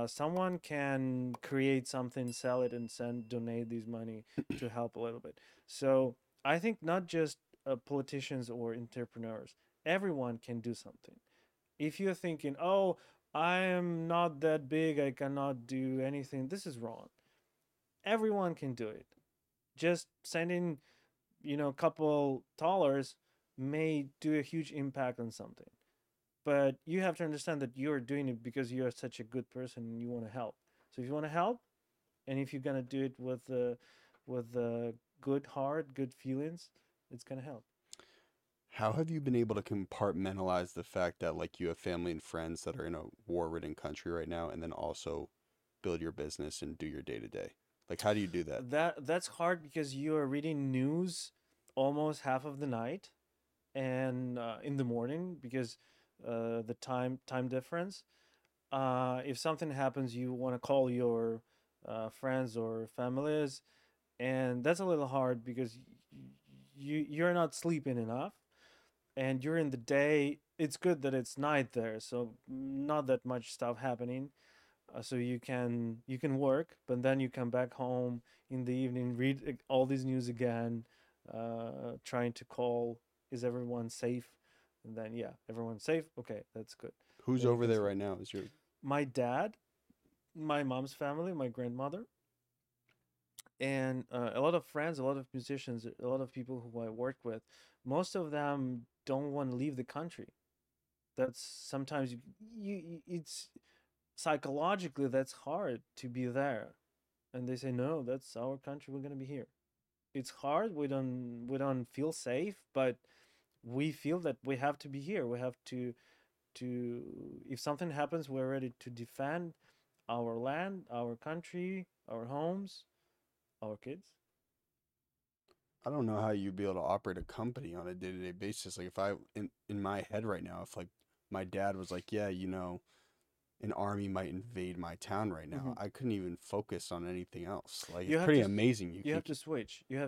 Someone can create something, sell it, and donate these money to help a little bit. So I think not just politicians or entrepreneurs. Everyone can do something. If you're thinking, "Oh, I am not that big, I cannot do anything," this is wrong. Everyone can do it. Just sending, a couple dollars may do a huge impact on something. But you have to understand that you're doing it because you're such a good person and you want to help. So if you want to help, and if you're gonna do it with good heart, good feelings, it's gonna help. How have you been able to compartmentalize the fact that like you have family and friends that are in a war-ridden country right now, and then also build your business and do your day to day? Like, how do you do that? That's hard because you are reading news almost half of the night and in the morning because the time difference. If something happens, you want to call your friends or families, and that's a little hard because you're not sleeping enough, and during the day it's good that it's night there, so not that much stuff happening. So you can work, but then you come back home in the evening, read all these news again, trying to call, is everyone safe? And then yeah, everyone's safe. Okay, that's good. Who's Then you over can there sleep. right now? Is your My dad, my mom's family, my grandmother, and a lot of friends, a lot of musicians, a lot of people who I work with. Most of them don't want to leave the country. That's sometimes it's psychologically that's hard to be there, and they say no, that's our country. We're gonna be here. It's hard. We don't feel safe, but we feel that we have to be here. We have to if something happens, we're ready to defend our land, our country, our homes, our kids. I don't know how you'd be able to operate a company on a day-to-day basis. Like if I in my head right now, if like my dad was like, "Yeah, an army might invade my town right now," Hmm. I couldn't even focus on anything else. Like You it's have pretty to amazing. You you can have to switch. You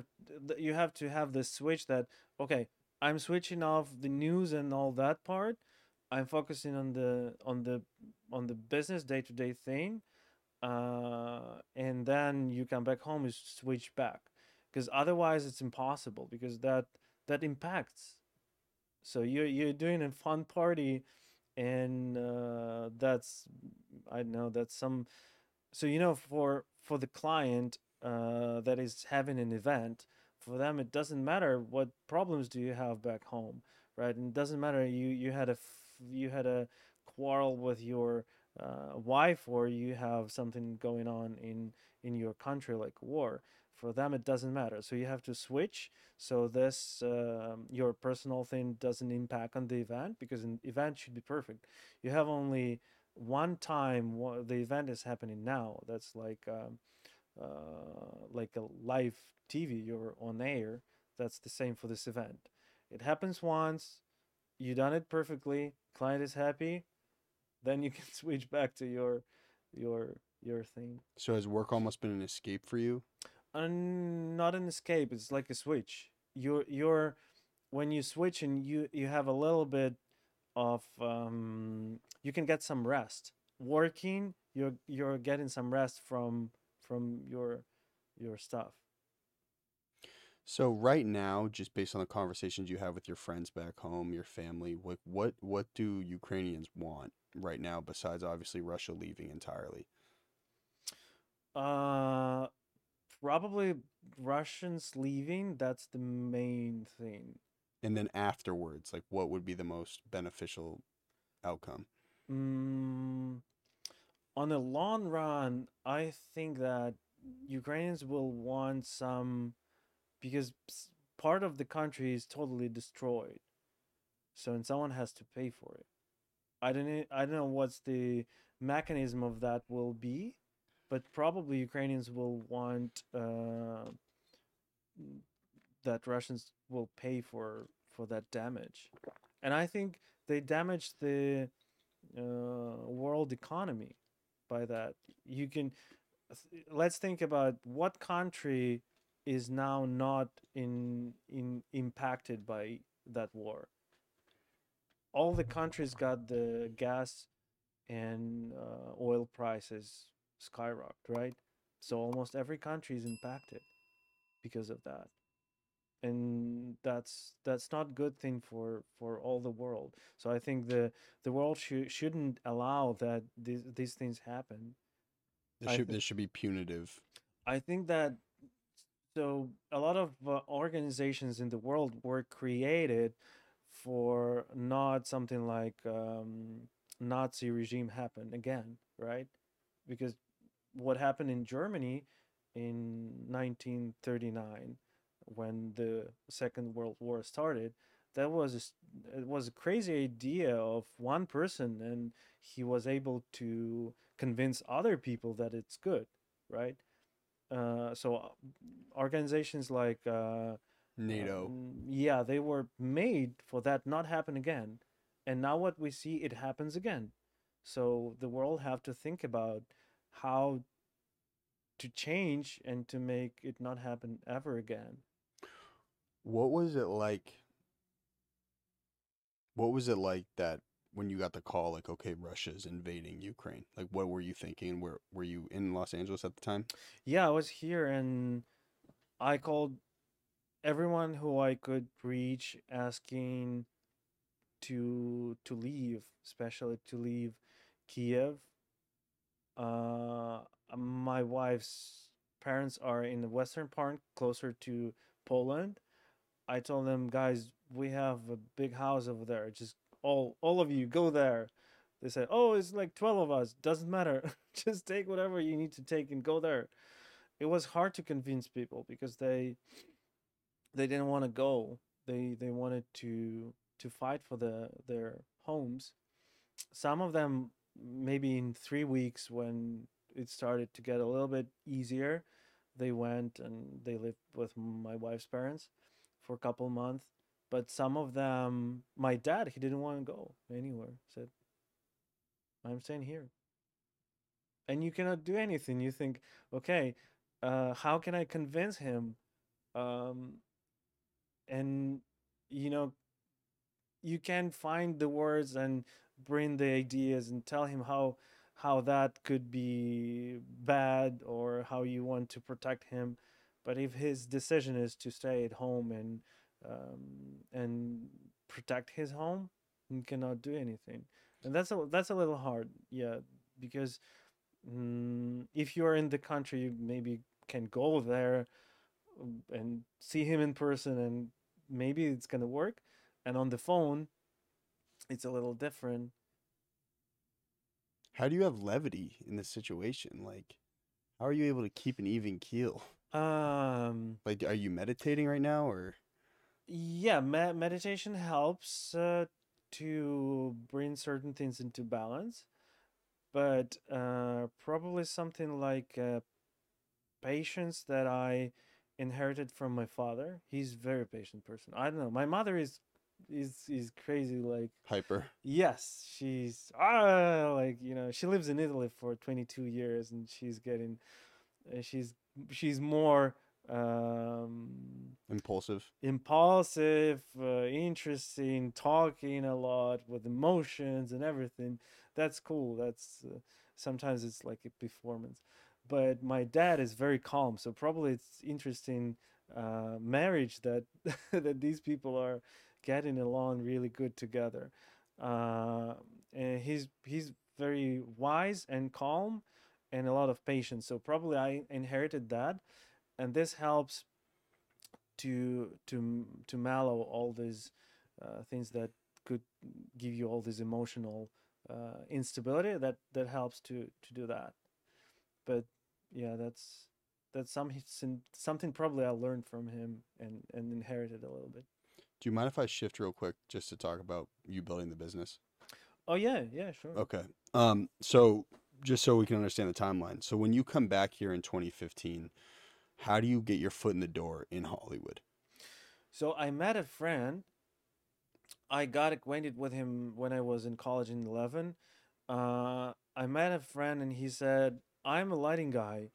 have to have this switch that, okay, I'm switching off the news and all that part. I'm focusing on the business day-to-day thing, and then you come back home, you switch back, because otherwise it's impossible, because that impacts. So you're doing a fun party, and that's, I know that's some. So for the client that is having an event, for them it doesn't matter what problems do you have back home, right? And it doesn't matter, you had a quarrel with your wife, or you have something going on in your country like war. For them it doesn't matter, so you have to switch, so this your personal thing doesn't impact on the event, because an event should be perfect. You have only one time, the event is happening now, that's like a live TV, you're on air. That's the same for this event. It happens once, you done it perfectly, client is happy, then you can switch back to your thing. So has work almost been an escape for you? Not an escape, it's like a switch. You're When you switch, and you have a little bit of you can get some rest working. You're getting some rest from your stuff. So right now, just based on the conversations you have with your friends back home, your family, what do Ukrainians want right now besides obviously Russia leaving entirely? uh Probably Russians leaving, that's the main thing. And then afterwards, like what would be the most beneficial outcome? mm, on the long run, I think that Ukrainians will want some, because part of the country is totally destroyed, so and someone has to pay for it. I don't know what's the mechanism of that will be, but probably Ukrainians will want that Russians will pay for that damage, and I think they damaged the world economy by that. You can let's think about what country is now not in impacted by that war. All the countries got the gas and oil prices skyrocket, right? So almost every country is impacted because of that, and that's not good thing for all the world. So I think the world shouldn't allow that these things happen. This should be punitive. I think that so a lot of organizations in the world were created for not something like Nazi regime happen again, right? Because what happened in Germany in 1939 when the Second World War started, that was it was a crazy idea of one person, and he was able to convince other people that it's good, right? So organizations like NATO. yeah, they were made for that not happen again, and now what we see, it happens again. So the world have to think about how to change and to make it not happen ever again. What was it like? What was it like that when you got the call, like, okay, Russia's invading Ukraine? Like, what were you thinking? Were you in Los Angeles at the time? Yeah, I was here and I called everyone who I could reach, asking to leave, especially to leave Kiev. Uh, my wife's parents are in the western part, closer to Poland. I told them, guys, we have a big house over there. Just all of you go there. They said, oh, it's like 12 of us. Doesn't matter. Just take whatever you need to take and go there. It was hard to convince people because they didn't want to go. They wanted to fight for their homes. Some of them maybe in 3 weeks when it started to get a little bit easier, they went and they lived with my wife's parents for a couple months. But some of them, my dad, he didn't want to go anywhere. Said, I'm staying here. And you cannot do anything. You think, okay, how can I convince him? Um, and you know, you can find the words and bring the ideas and tell him how that could be bad or how you want to protect him. But if his decision is to stay at home and protect his home, you cannot do anything. And that's a little hard, yeah, because if you're in the country, you maybe can go there and see him in person, and maybe it's gonna work. And on the phone, it's a little different. How do you have levity in this situation? Like, how are you able to keep an even keel? Like, are you meditating right now, or? Yeah, meditation helps to bring certain things into balance, but probably something like patience that I inherited from my father. He's a very patient person. I don't know. My mother is crazy. Like, Hyper. yes, she's like, she lives in Italy for 22 years, and she's getting she's more um impulsive, interesting, talking a lot with emotions and everything. That's cool. That's sometimes it's like a performance. But my dad is very calm, so probably it's interesting marriage that that these people are getting along really good together. Uh, and he's very wise and calm, and a lot of patience. So probably I inherited that, and this helps to mellow all these things that could give you all this emotional instability. That helps to do that. But yeah, that's something probably I learned from him and inherited a little bit. Do you mind if I shift real quick just to talk about you building the business? Oh yeah, yeah, sure. Okay. So just so we can understand the timeline. So when you come back here in 2015, how do you get your foot in the door in Hollywood? So I met a friend. I got acquainted with him when I was in college in 11. I met a friend and he said, "I'm a lighting guy.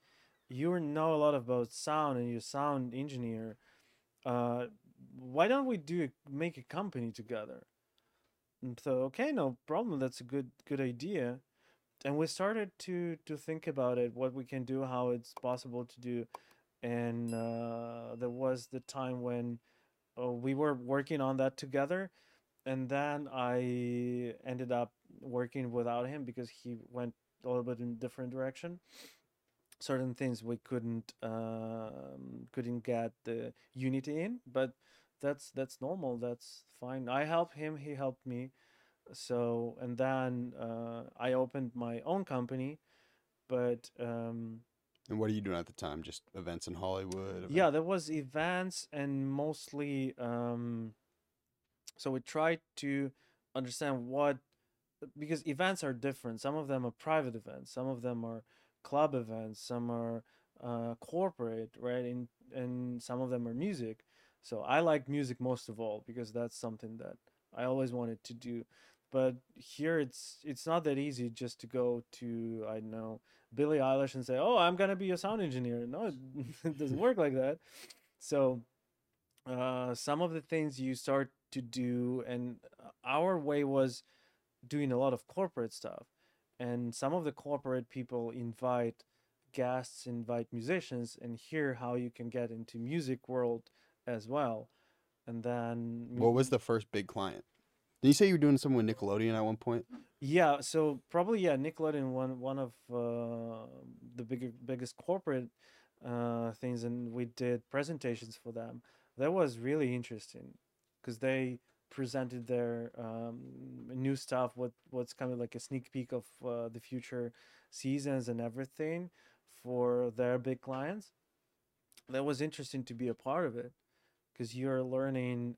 You know a lot about sound and you're a sound engineer. Uh, why don't we make a company together?" And so okay, no problem. That's a good idea. And we started to think about it, what we can do, how it's possible to do. And there was the time when we were working on that together, and then I ended up working without him because he went a little bit in different direction. Certain things we couldn't get the unity in, but that's normal. That's fine. I helped him. He helped me. So and then I opened my own company, but And what are you doing at the time? Just events in Hollywood? yeah, there was events and mostly so we tried to understand what, because events are different. Some of them are private events, some of them are club events, some are corporate, right? And some of them are music. So I like music most of all because that's something that I always wanted to do. But here it's not that easy just to go to, I don't know, Billie Eilish and say, "Oh, I'm gonna be a sound engineer." No, it doesn't work like that. So some of the things you start to do, and our way was doing a lot of corporate stuff, and some of the corporate people invite guests, invite musicians, and hear how you can get into music world as well. And then What was the first big client? Did you say you were doing something with Nickelodeon at one point? yeah, so probably yeah, Nickelodeon one of the biggest corporate things, and we did presentations for them. That was really interesting because they presented their new stuff, what's kind of like a sneak peek of the future seasons and everything for their big clients. That was interesting to be a part of it because you're learning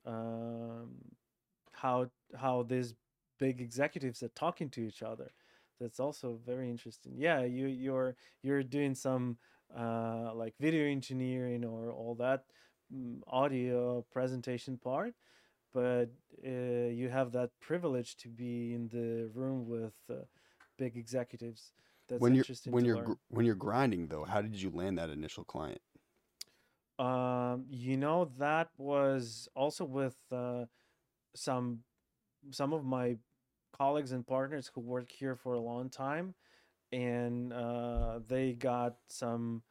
how these big executives are talking to each other. That's also very interesting. Yeah, you're doing some like video engineering or all that audio presentation part, but you have that privilege to be in the room with big executives. That's interesting to learn. When you're grinding though, how did you land that initial client? That was also with some some of my colleagues and partners who work here for a long time, and they got some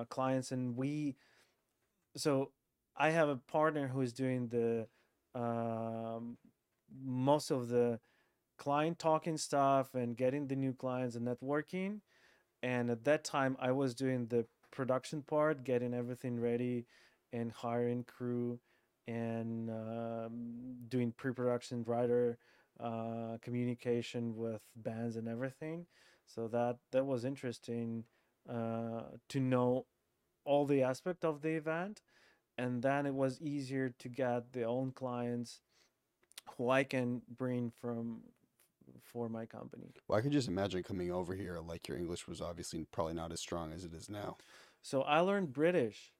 clients, and we so I have a partner who is doing the um, most of the client talking stuff and getting the new clients and networking. And at that time I was doing the production part, getting everything ready and hiring crew and doing pre-production, writer communication with bands and everything. So that was interesting to know all the aspect of the event, and then it was easier to get the own clients who I can bring from for my company. Well, I could just imagine coming over here, like your English was obviously probably not as strong as it is now. So I learned British,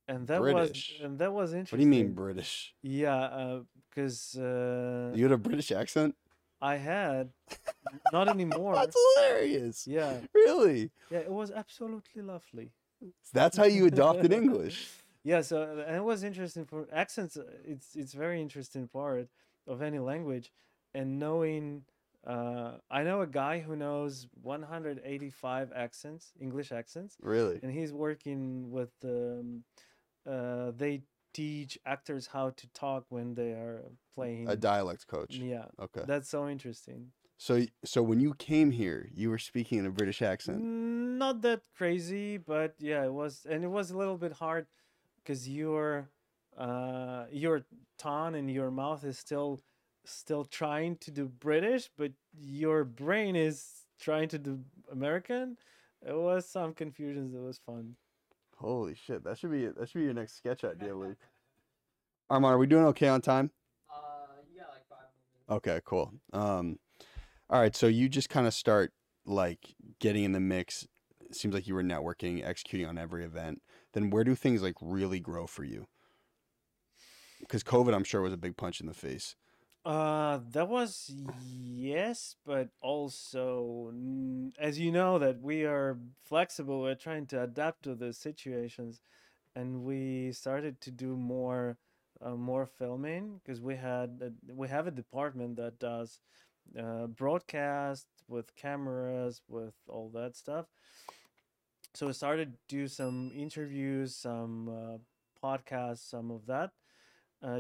and British? that was What do you mean interesting. British? Yeah, because You had a British accent? I had, not anymore. That's hilarious. Yeah, Really? yeah, it was absolutely lovely. That's how you adopted English. Yeah, so and it was interesting for accents. It's very interesting part of any language, and knowing. I know a guy who knows 185 accents, English accents, Really? and he's working with. They teach actors how to talk when they are playing. A dialect coach. Yeah, Okay. that's so interesting. So when you came here, you were speaking in a British accent. Not that crazy, but yeah, it was, and it was a little bit hard because your tongue and your mouth is still trying to do British, but your brain is trying to do American. It was some confusions. It was fun. Holy shit, that should be your next sketch idea, Lee. Armand, are we doing okay on time? You got like 5 more minutes. Okay, cool. All right, so you just kind of start like getting in the mix. It seems like you were networking, executing on every event. Then where do things like really grow for you? Because COVID, I'm sure, was a big punch in the face. That was yes, but also, as you know, that we are flexible. We're trying to adapt to the situations, and we started to do more filming because we have a department that does broadcast with cameras with all that stuff. So we started to do some interviews, some podcasts, some of that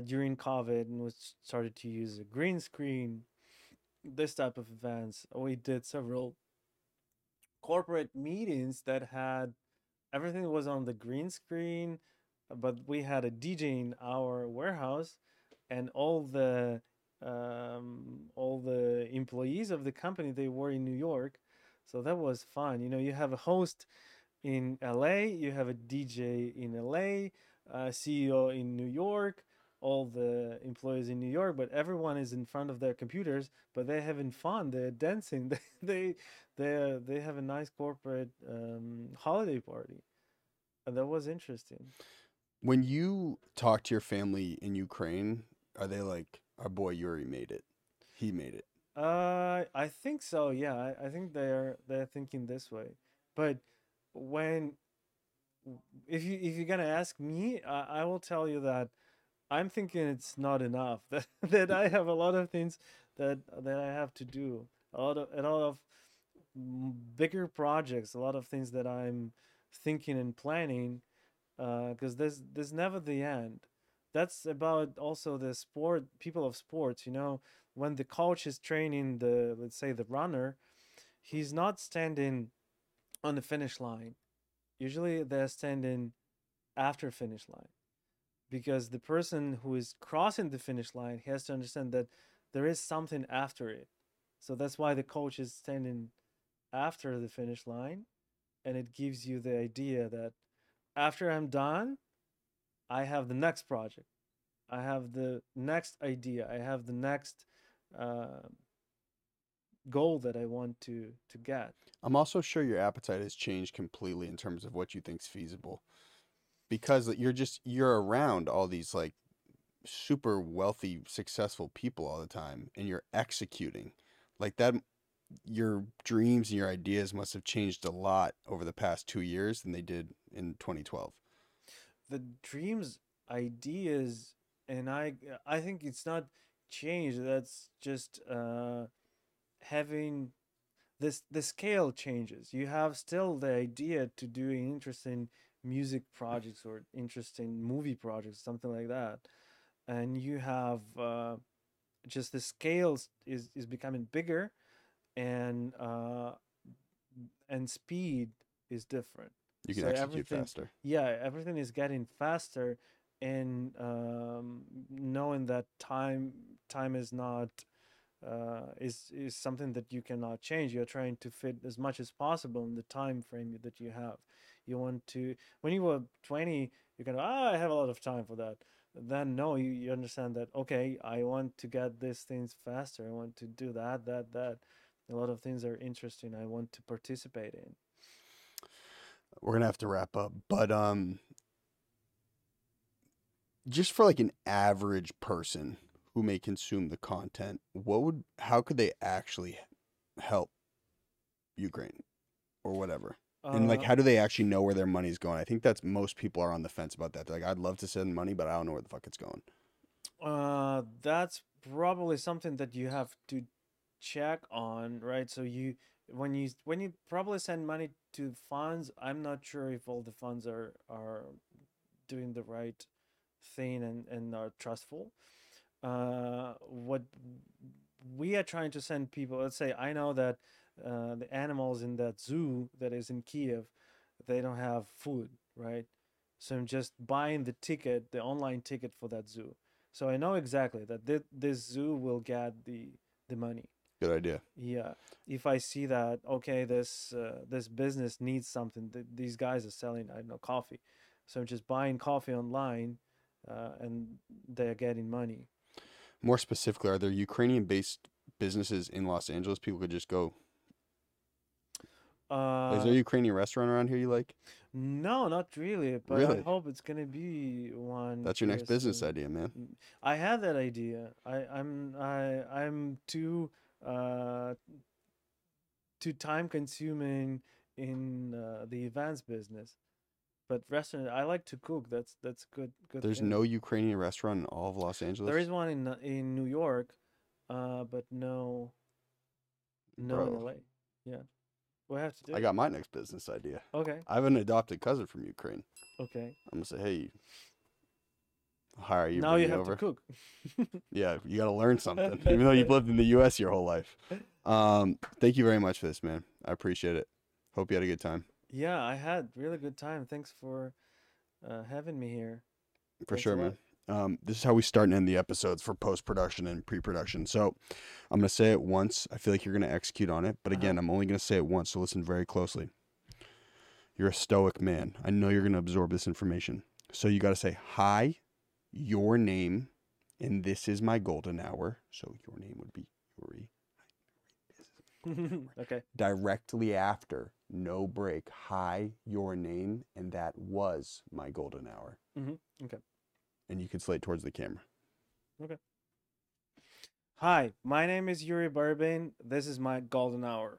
during COVID, and we started to use a green screen, this type of events. We did several corporate meetings that had everything was on the green screen, but we had a DJ in our warehouse, and all the employees of the company, they were in New York, so that was fun. You know, you have a host in LA, you have a DJ in LA, CEO in New York, all the employees in New York, but everyone is in front of their computers, but they're having fun, they're dancing, they have a nice corporate holiday party. And that was interesting. When you talk to your family in Ukraine, are they like, our boy Yuri made it? He made it. I think so. Yeah, I think they're thinking this way. But when if you're gonna ask me, I will tell you that I'm thinking it's not enough. That I have a lot of things that I have to do. A lot of bigger projects. A lot of things that I'm thinking and planning. Because there's never the end. That's about also the sport people of sports. You know, when the coach is training the, let's say, the runner, he's not standing on the finish line. Usually they're standing after finish line, because the person who is crossing the finish line has to understand that there is something after it. So that's why the coach is standing after the finish line, and it gives you the idea that after I'm done, I have the next project. I have the next idea. I have the next uh, goal that I want to get. I'm also sure your appetite has changed completely in terms of what you think's feasible because you're around all these like super wealthy, successful people all the time, and you're executing like that. Your dreams and your ideas must have changed a lot over the past 2 years than they did in 2012. The dreams, ideas, and I think it's not change. That's just having this the scale changes. You have still the idea to doing interesting music projects or interesting movie projects, something like that, and you have just the scales is becoming bigger, and speed is different. You can So execute everything, faster. yeah, everything is getting faster, and knowing that time is not is something that you cannot change. You're trying to fit as much as possible in the time frame that you have. You want to, when you were 20, you can, I have a lot of time for that. Then no, you understand that, okay, I want to get these things faster. I want to do that. A lot of things are interesting. I want to participate in. We're gonna have to wrap up, but just for like an average person who may consume the content, how could they actually help Ukraine or whatever? And like, Uh, how do they actually know where their money's going? I think that's most people are on the fence about that. They're like, I'd love to send money, but I don't know where the fuck it's going. that's probably something that you have to check on, right? So when you probably send money to funds, I'm not sure if all the funds are doing the right thing and are trustful. What we are trying to send people, let's say, I know that the animals in that zoo that is in Kiev, they don't have food, right? So I'm just buying the ticket, the online ticket for that zoo. So I know exactly that this zoo will get the money. Good idea. Yeah, if I see that, okay, this business needs something. These guys are selling, I don't know, coffee, so I'm just buying coffee online, and they're getting money. More specifically, are there Ukrainian-based businesses in Los Angeles people could just go? Is there a Ukrainian restaurant around here you like? No, not really. But I Really? hope it's gonna be one. That's your next here business soon. idea, man. I had that idea. I'm too time consuming in the events business. But restaurant, I like to cook. That's good. There's thing. no Ukrainian restaurant in all of Los Angeles. There is one in New York, but no in Bro. LA. Yeah, we have to do. I got my next business idea. Okay. I have an adopted cousin from Ukraine. Okay. I'm gonna say, hey, I'll hire you. Now bring you me have over. to cook. Yeah, you got to learn something, even though you've lived in the U.S. your whole life. Thank you very much for this, man. I appreciate it. Hope you had a good time. Yeah, I had really good time. Thanks for having me here. For Thanks sure, a lot. man. This is how we start and end the episodes for post-production and pre-production. So I'm going to say it once. I feel like you're going to execute on it. But again, I'm only going to say it once, so listen very closely. You're a stoic man. I know you're going to absorb this information. So you got to say, hi, your name, and this is my golden hour. So your name would be Yurii. Okay. Directly after, no break, hi, your name, and that was my golden hour. Okay. And you can slate towards the camera. Okay. Hi, my name is Yurii Barybin. This is my golden hour.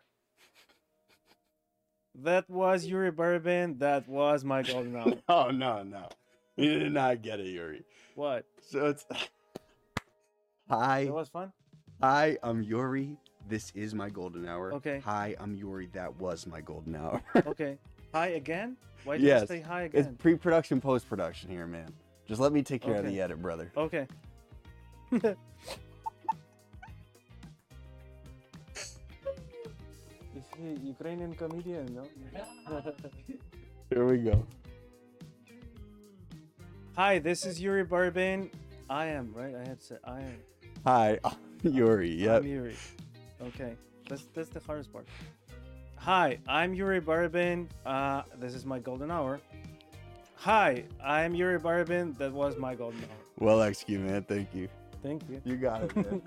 That was Yurii Barybin. That was my golden hour. No. You did not get it, Yurii. What? So it's hi. It was fun? Hi, I'm Yurii. This is my golden hour. Okay. Hi, I'm Yurii. That was my golden hour. Okay. Hi again? Why did you Yes. say hi It's again? pre-production, post-production here, man. Just let me take care of Okay. the edit, brother. Okay. Is he Ukrainian comedian, no? Here we go. Hi, this is Yurii Barybin. I am, right? I had to say I am. Hi, I'm Yurii. Yep. I'm Yurii. Okay. That's the hardest part. Hi, I'm Yurii Barybin. This is my golden hour. Hi, I'm Yurii Barybin. That was my golden hour. Well executed, man. Thank you. Thank you. You got it, man.